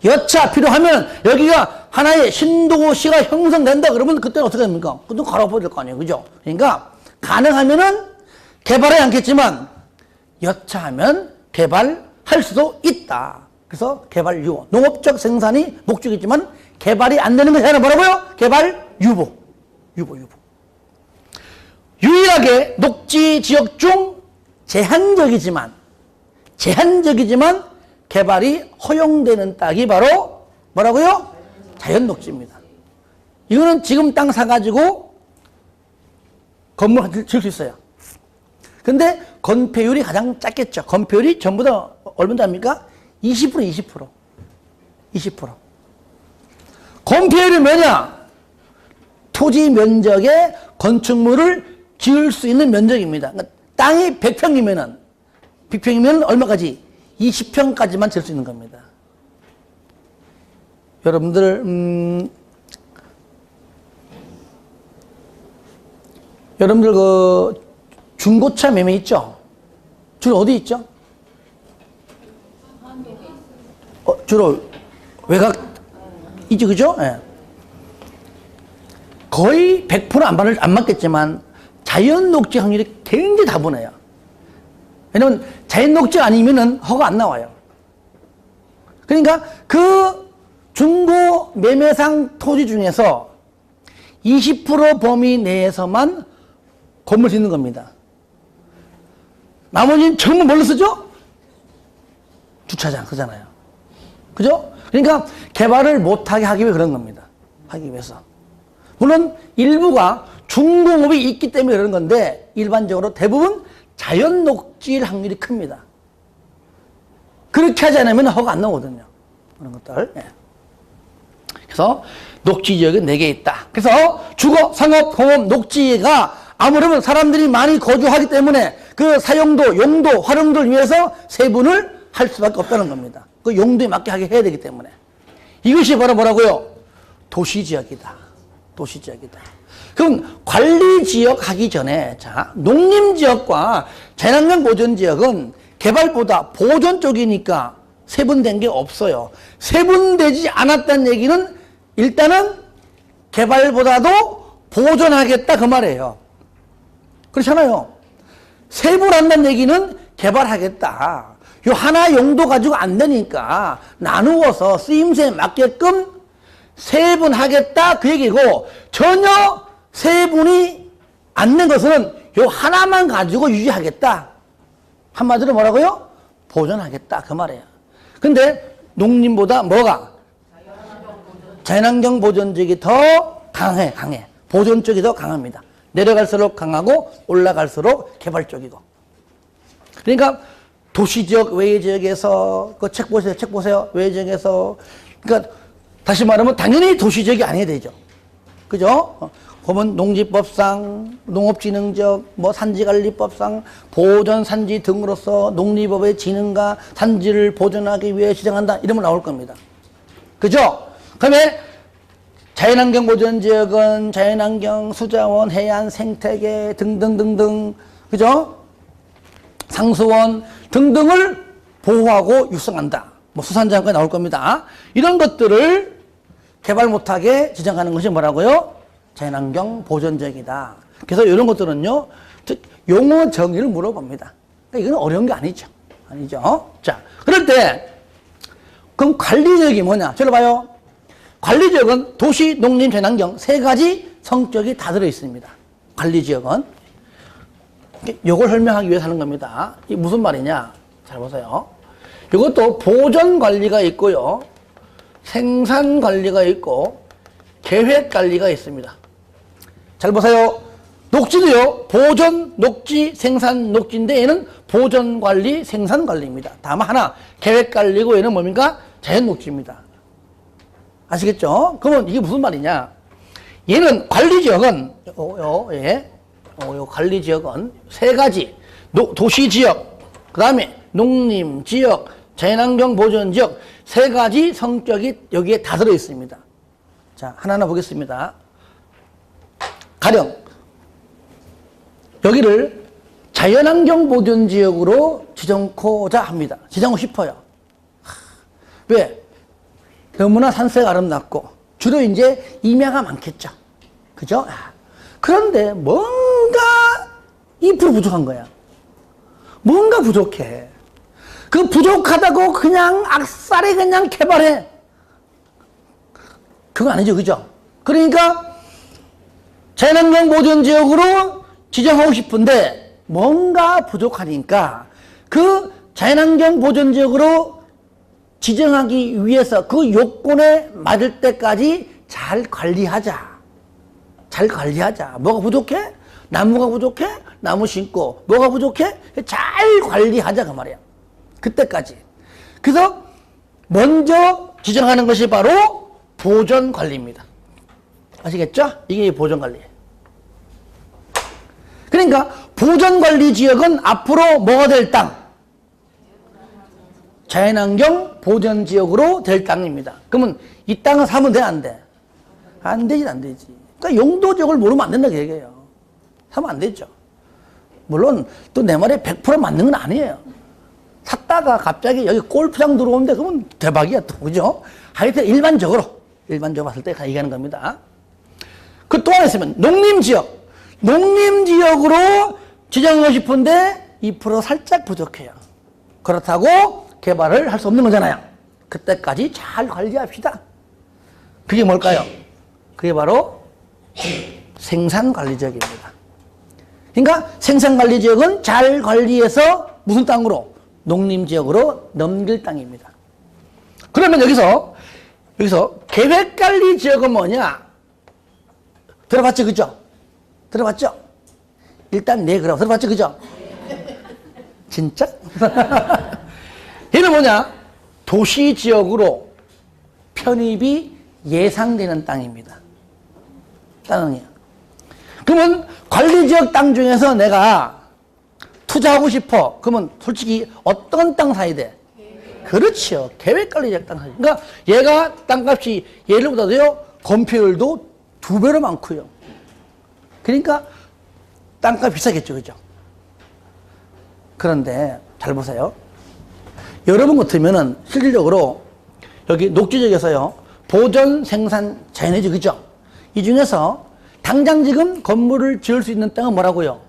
여차 필요하면 여기가 하나의 신도시가 형성된다 그러면 그때는 어떻게 됩니까? 그것도 갈아엎어야 될 거 아니에요. 그죠? 그러니까 가능하면은 개발하지 않겠지만 여차하면 개발할 수도 있다. 그래서 개발 유보. 농업적 생산이 목적이지만 개발이 안 되는 것이 아니라 뭐라고요? 개발 유보. 유일하게 녹지 지역 중 제한적이지만 개발이 허용되는 땅이 바로 뭐라고요? 자연 녹지입니다. 이거는 지금 땅 사가지고 건물 지을 수 있어요. 근데 건폐율이 가장 작겠죠. 건폐율이 전부 다 얼마나 합니까? 20%. 건폐율이 뭐냐? 토지 면적에 건축물을 지을 수 있는 면적입니다. 그러니까 땅이 100평이면 얼마까지? 20평까지만 지을 수 있는 겁니다. 여러분들 여러분들 그 중고차 매매 있죠? 주로 어디 있죠? 주로 외곽 있죠, 그죠? 예. 거의 100% 안 맞겠지만 자연 녹지 확률이 굉장히 다분해요. 왜냐면 자연 녹지 아니면은 허가 안 나와요. 그러니까 그 중고 매매상 토지 중에서 20% 범위 내에서만 건물 짓는 겁니다. 나머지는 전부 뭘로 쓰죠? 주차장 쓰잖아요. 그죠? 그러니까 개발을 못하게 하기 위해 그런 겁니다. 하기 위해서. 물론 일부가 중공업이 있기 때문에 그런 건데 일반적으로 대부분 자연 녹지일 확률이 큽니다. 그렇게 하지 않으면 허가 안 나오거든요. 그런 것들. 예. 그래서 녹지 지역이 4개 있다. 그래서 주거, 상업, 공업, 녹지가 아무래도 사람들이 많이 거주하기 때문에 그 사용도, 용도, 활용도를 위해서 세분을 할 수밖에 없다는 겁니다. 그 용도에 맞게 하게 해야 되기 때문에. 이것이 바로 뭐라고요? 도시지역이다. 도시지역이다. 그럼 관리지역 하기 전에, 자, 농림지역과 자연환경 보존지역은 개발보다 보존 쪽이니까 세분된 게 없어요. 세분되지 않았다는 얘기는 일단은 개발보다도 보존하겠다 그 말이에요. 그렇잖아요. 세분한다는 얘기는 개발하겠다. 요 하나 용도 가지고 안 되니까 나누어서 쓰임새에 맞게끔 세분하겠다 그 얘기고, 전혀 세분이 안 된 것은 요 하나만 가지고 유지하겠다. 한마디로 뭐라고요? 보존하겠다 그 말이에요. 근데 농림보다 뭐가? 자연환경 보존적이 더 강해. 보존 쪽이 더 강합니다. 내려갈수록 강하고 올라갈수록 개발 쪽이고. 그러니까 도시지역, 외지역에서 그 책 보세요. 외지역에서. 그러니까 다시 말하면 당연히 도시지역이 아니어야 되죠. 그죠? 보면 농지법상, 농업진흥적, 뭐 산지관리법상 보존 산지 등으로서 농림법의 진흥과 산지를 보존하기 위해 지정한다. 이러면 나올 겁니다. 그죠? 그다음에 자연환경 보존지역은 자연환경, 수자원, 해안, 생태계 등등등등, 그죠? 상수원 등등을 보호하고 육성한다. 뭐 수산자원까지 나올 겁니다. 이런 것들을 개발 못하게 지정하는 것이 뭐라고요? 자연환경 보존지역이다. 그래서 이런 것들은요, 용어 정의를 물어봅니다. 그러니까 이건 어려운 게 아니죠. 자, 그럴 때 그럼 관리지역이 뭐냐? 저를 봐요. 관리지역은 도시, 농림, 자연환경 3가지 성격이 다 들어있습니다. 관리지역은. 이걸 설명하기 위해서 하는 겁니다. 이게 무슨 말이냐? 잘 보세요. 이것도 보존관리가 있고요. 생산관리가 있고 계획관리가 있습니다. 잘 보세요. 녹지도요. 보존, 녹지, 생산, 녹지인데 얘는 보존관리, 생산관리입니다. 다만 하나 계획관리고 얘는 뭡니까? 자연녹지입니다. 아시겠죠? 그러면 이게 무슨 말이냐? 얘는 관리지역은 관리지역은 3가지 도시지역, 그 다음에 농림지역, 자연환경 보존지역 3가지 성격이 여기에 다 들어있습니다. 자, 하나하나 보겠습니다. 가령 여기를 자연환경 보존지역으로 지정코자 합니다. 지정하고 싶어요. 왜? 너무나 산세가 아름답고 주로 이제 임야가 많겠죠. 그죠? 그런데 뭔가 2% 부족한 거야. 뭔가 부족해. 그 부족하다고 그냥 악살에 그냥 개발해. 그거 아니죠. 그죠? 그러니까 자연환경 보존지역으로 지정하고 싶은데 뭔가 부족하니까 그 자연환경 보존지역으로 지정하기 위해서 그 요건에 맞을 때까지 잘 관리하자. 뭐가 부족해? 나무가 부족해? 나무 심고. 뭐가 부족해? 잘 관리하자 그 말이야. 그때까지. 그래서 먼저 지정하는 것이 바로 보존관리입니다. 아시겠죠? 이게 보존관리예요. 그러니까 보존관리 지역은 앞으로 뭐가 될 땅? 자연환경 보전지역으로 될 땅입니다. 그러면 이 땅을 사면 돼, 안 돼? 안 되지, 안 되지. 그러니까 용도지역을 모르면 안 된다고 얘기해요. 사면 안 되죠. 물론 또 내 말에 100% 맞는 건 아니에요. 샀다가 갑자기 여기 골프장 들어오는데 그러면 대박이야 또, 그죠? 하여튼 일반적으로 봤을 때 얘기하는 겁니다. 그 또 하나 있으면 농림지역. 농림지역으로 지정하고 싶은데 2% 살짝 부족해요. 그렇다고 개발을 할 수 없는 거잖아요. 그때까지 잘 관리합시다. 그게 뭘까요? 그게 바로 생산관리지역입니다. 그러니까 생산관리지역은 잘 관리해서 무슨 땅으로? 농림지역으로 넘길 땅입니다. 그러면 여기서 계획관리지역은 뭐냐? 들어봤죠, 그죠? 들어봤죠? 일단 네, 그럼 들어봤죠, 그죠? 진짜? 얘는 뭐냐? 도시지역으로 편입이 예상되는 땅입니다. 땅이야. 그러면 관리지역 땅 중에서 내가 투자하고 싶어. 그러면 솔직히 어떤 땅 사야 돼? 그렇죠. 계획관리지역 땅 사야 돼. 그러니까 얘가 땅값이 얘를보다도요, 건폐율도 2배로 많고요. 그러니까 땅값 비싸겠죠, 그죠? 그런데 잘 보세요. 여러분 같으면은 실질적으로 여기 녹지지역에서요, 보전, 생산, 자연해지, 그죠? 이 중에서 당장 지금 건물을 지을 수 있는 땅은 뭐라고요?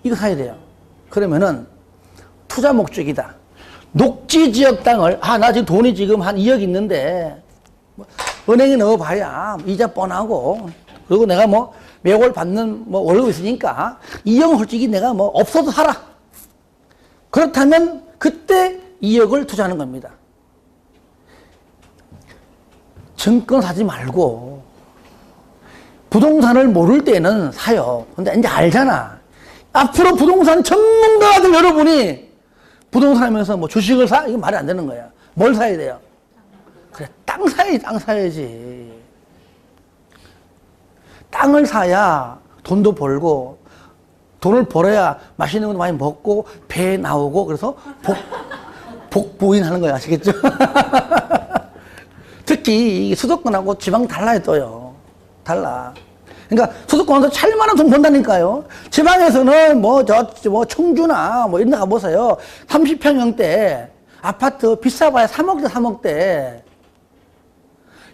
이거 사야 돼요. 그러면은 투자 목적이다. 녹지지역 땅을, 나 지금 돈이 지금 한 2억 있는데, 은행에 넣어봐야 이자 뻔하고, 그리고 내가 뭐 매월 받는 뭐 월급 있으니까 2억은 솔직히 내가 뭐 없어도 살아. 그렇다면 그때 2억을 투자하는 겁니다. 증권 사지 말고 부동산을 모를 때는 사요. 근데 이제 알잖아. 앞으로 부동산 전문가들 여러분이 부동산 하면서 뭐 주식을 사? 이건 말이 안 되는 거야. 뭘 사야 돼요? 그래, 땅 사야지. 땅을 사야 돈도 벌고, 돈을 벌어야 맛있는 것도 많이 먹고, 배 나오고, 그래서 복부인 하는 거야. 아시겠죠? 특히 수도권하고 지방 달라요, 또요. 달라. 그러니까 수도권에서 찰만한 돈 번다니까요. 지방에서는 뭐 청주나 뭐 이런 데 가보세요. 30평형대 아파트 비싸봐야 3억대, 3억대.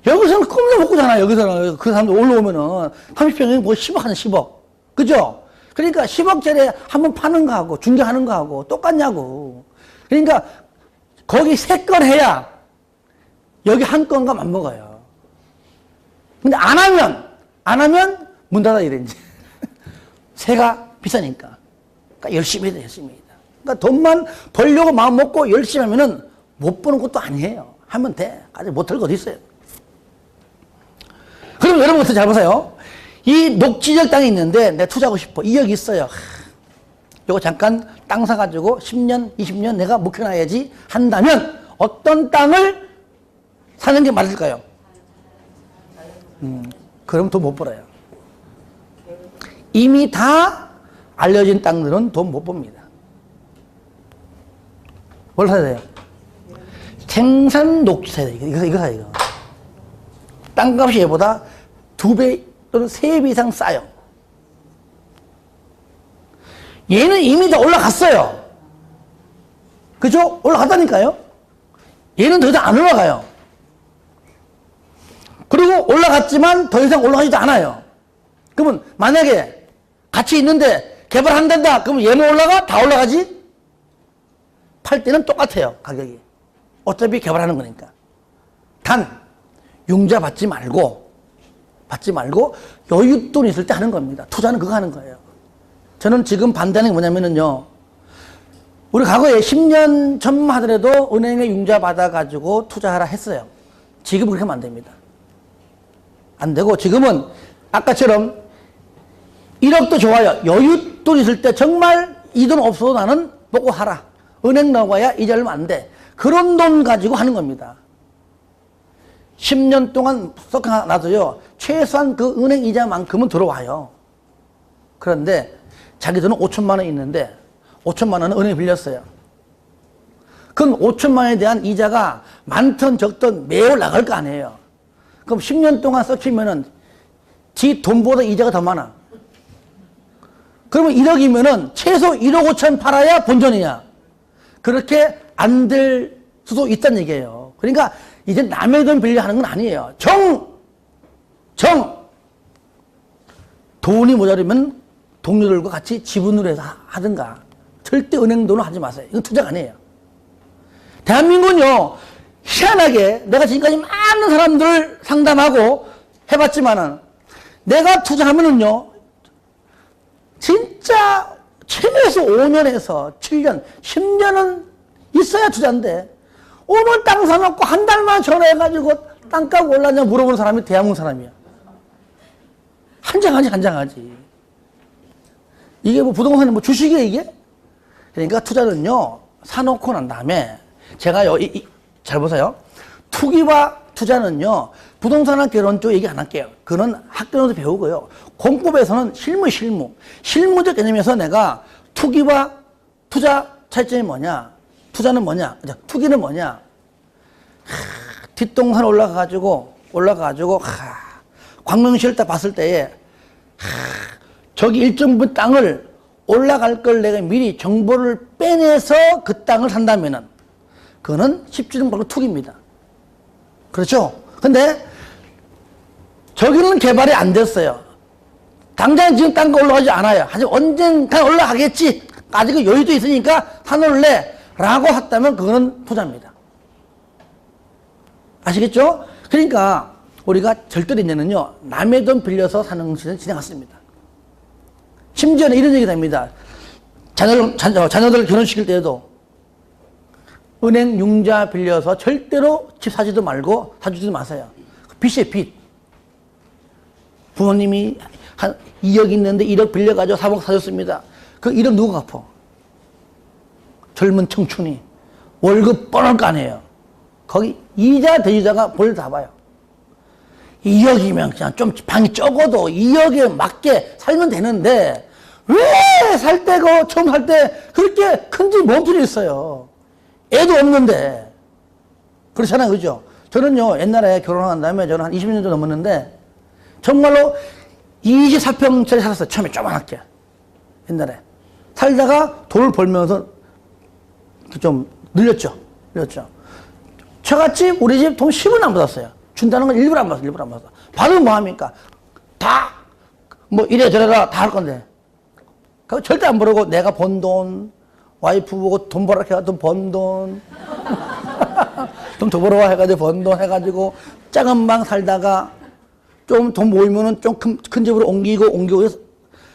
여기서는 꿈도 못 꾸잖아요. 여기서는 그 사람들 올라오면은 30평형이 뭐 10억 하는 10억. 그죠? 그러니까 10억짜리 한번 파는 거하고 중개하는 거하고 똑같냐고. 그러니까 거기 3건 해야 여기 한 건과 맞먹어요. 근데 안 하면 문 닫아야 돼, 이제. 새가 비싸니까. 그러니까 열심히 해야 돼, 열심히 해야 돼. 그러니까 돈만 벌려고 마음 먹고 열심히 하면은 못 버는 것도 아니에요. 하면 돼. 아직 못할 거 어디 있어요. 그럼 여러분부터 잘 보세요. 이 녹지적 땅이 있는데 내가 투자하고 싶어. 2억 있어요. 요거 잠깐 땅 사가지고 10년, 20년 내가 묵혀놔야지 한다면 어떤 땅을 사는 게 맞을까요? 그럼 돈 못 벌어요. 이미 다 알려진 땅들은 돈 못 법니다. 뭘 사야 돼요? 생산 녹지 사야 돼요. 이거 사야 돼요. 땅값이 얘보다 2배 또는 3배 이상 싸요. 얘는 이미 다 올라갔어요. 그죠? 올라갔다니까요? 얘는 더 이상 안 올라가요. 그리고 올라갔지만 더 이상 올라가지도 않아요. 그러면 만약에 같이 있는데 개발 안 된다. 그러면 얘는 올라가? 다 올라가지? 팔 때는 똑같아요. 가격이. 어차피 개발하는 거니까. 단 융자 받지 말고 여윳돈 있을 때 하는 겁니다. 투자는 그거 하는 거예요. 저는 지금 반대하는 게 뭐냐면요. 우리 과거에 10년 전만 하더라도 은행에 융자 받아가지고 투자하라 했어요. 지금은 그렇게 하면 안 됩니다. 안 되고 지금은 아까처럼 1억도 좋아요. 여윳돈 있을 때 정말 이 돈 없어도 나는 먹고 하라. 은행 나와야 이자 얼마 안 돼. 그런 돈 가지고 하는 겁니다. 10년 동안 썩어놔도요. 최소한 그 은행 이자만큼은 들어와요. 그런데 자기 돈은 5천만 원 있는데 5천만 원은 은행에 빌렸어요. 그럼 5천만 원에 대한 이자가 많든 적든 매월 나갈 거 아니에요. 그럼 10년 동안 썩히면은 지 돈보다 이자가 더 많아. 그러면 1억이면은 최소 1억 5천 팔아야 본전이야. 그렇게 안 될 수도 있다는 얘기예요. 그러니까 이제 남의 돈 빌려 하는 건 아니에요. 돈이 모자르면 동료들과 같이 지분으로 해서 하든가. 절대 은행 돈으로 하지 마세요. 이건 투자가 아니에요. 대한민국은요, 희한하게 내가 지금까지 많은 사람들 상담하고 해봤지만은 내가 투자하면은요, 진짜 최소 5년에서 7년, 10년은 있어야 투자인데, 오늘 땅 사놓고 한 달만 전화해가지고 땅값 올랐냐 물어보는 사람이 대한민국 사람이야. 한장하지. 이게 뭐 부동산이 뭐 주식이야, 이게? 그러니까 투자는요, 사놓고 난 다음에, 제가 잘 보세요. 투기와 투자는요, 부동산과 결혼 쪽 얘기 안 할게요. 그거는 학교에서 배우고요. 공법에서는 실무적 개념에서 내가 투기와 투자 차이점이 뭐냐? 투자는 뭐냐? 투기는 뭐냐? 뒷동산 올라가가지고, 광명시를 딱 봤을 때에, 저기 일정 부분 땅을 올라갈 걸 내가 미리 정보를 빼내서 그 땅을 산다면은, 그거는 10주는 바로 투기입니다. 그렇죠? 근데, 저기는 개발이 안 됐어요. 당장 지금 땅가 올라가지 않아요. 하지만 언젠간 올라가겠지. 아직은 여유도 있으니까 사놓을래. 라고 했다면 그거는 투자입니다. 아시겠죠? 그러니까 우리가 절대로 이제는요, 남의 돈 빌려서 사는 시대는 지나갔습니다. 심지어는 이런 얘기가 됩니다. 자녀들 결혼시킬 때에도 은행 융자 빌려서 절대로 집 사지도 말고 사주지도 마세요. 빚이에요, 빚. 부모님이 한 2억 있는데 1억 빌려가지고 3억 사줬습니다. 그 1억 누가 갚아? 젊은 청춘이. 월급 뻔할 거 아니에요. 거기 이자 대이자가 볼 다 봐요. 2억이면 그냥 좀 방이 적어도 2억에 맞게 살면 되는데 왜 살 때고 처음 살 때 그렇게 큰 집 몸들이 있어요. 애도 없는데. 그렇잖아요. 그죠? 저는요, 옛날에 결혼한 다음에 저는 한 20년 정도 넘었는데 정말로 24평짜리 살았어요. 처음에 조그맣게. 옛날에. 살다가 돈을 벌면서 좀 늘렸죠. 처갓집, 우리 집 돈 10원 안 받았어요. 준다는 건 일부러 안 받았어. 받으면 뭐합니까? 다, 뭐 이래저래라 다 할 건데. 그거 절대 안 벌고 내가 번 돈, 와이프 보고 돈 벌라 해가지고 번 돈, 돈 더 벌어와 해가지고 번 돈 해가지고 작은 방 살다가 좀 돈 모이면은 좀 큰 집으로 옮기고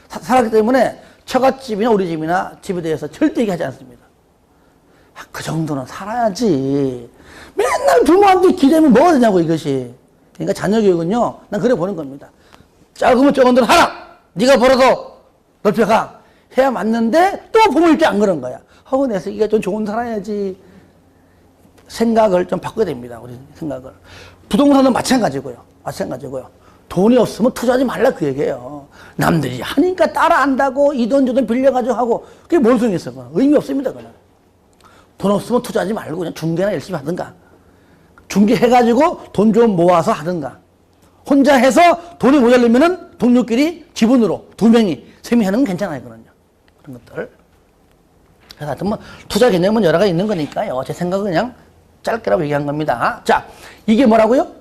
살았기 때문에 처갓집이나 우리 집이나 집에 대해서 절대 얘기하지 않습니다. 그 정도는 살아야지. 맨날 부모한테 기대면 뭐가 되냐고, 이것이. 그러니까 자녀 교육은요, 난 그래 보는 겁니다. 작으면 적은 돈 하라! 네가 벌어서 넓혀가! 해야 맞는데 또 부모 입장 안 그런 거야. 내 새끼가 좀 좋은 살아야지. 생각을 좀 바꿔야 됩니다, 우리 생각을. 부동산은 마찬가지고요. 돈이 없으면 투자하지 말라 그 얘기예요. 남들이 하니까 따라 한다고 이 돈 저 돈 빌려가지고 하고 그게 뭔 소용이 있어. 의미 없습니다. 그건. 돈 없으면 투자하지 말고 그냥 중개나 열심히 하든가. 중개해가지고 돈 좀 모아서 하든가. 혼자 해서 돈이 모자르면은 동료끼리 지분으로 2명이 3명이 하는 건 괜찮아요. 그런요. 그런 것들. 그래서 하여튼 뭐 투자 개념은 여러 가지 있는 거니까요. 제 생각은 그냥 짧게라고 얘기한 겁니다. 자, 이게 뭐라고요?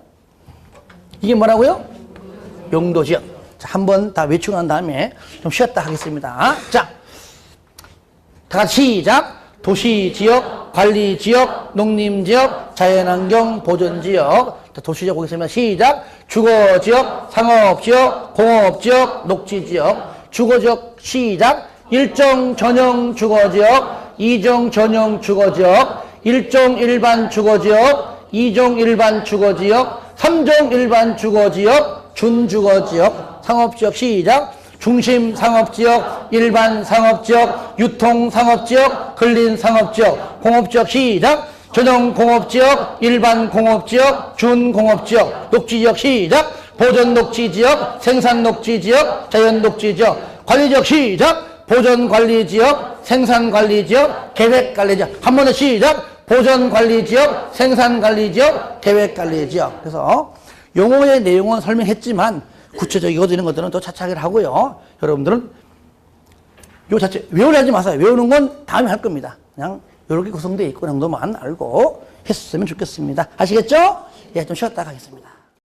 용도지역. 자, 한번 다 외치고 난 다음에 좀 쉬었다 하겠습니다. 자, 다 같이 시작. 도시지역, 관리지역, 농림지역, 자연환경, 보존지역. 자, 도시지역 보겠습니다. 시작. 주거지역, 상업지역, 공업지역, 녹지지역. 주거지역 시작. 1종 전용 주거지역, 2종 전용 주거지역, 1종 일반 주거지역, 2종 일반 주거지역, 3종 일반 주거지역, 준주거지역. 상업지역 시작. 중심 상업지역, 일반 상업지역, 유통 상업지역, 근린 상업지역. 공업지역 시작. 전용 공업지역, 일반 공업지역, 준공업지역. 녹지지역 시작. 보존 녹지지역, 생산 녹지지역, 자연 녹지지역. 관리지역 시작. 보존 관리지역, 생산 관리지역, 계획 관리지역. 한 번 더 시작. 보전관리지역, 생산관리지역, 계획관리지역. 그래서 용어의 내용은 설명했지만 구체적이고 이런 것들은 또 차차 하고요. 여러분들은 요 자체 외우려 하지 마세요. 외우는 건 다음에 할 겁니다. 그냥 이렇게 구성되어 있고 정도만 알고 했으면 좋겠습니다. 아시겠죠? 예, 좀 쉬었다 가겠습니다.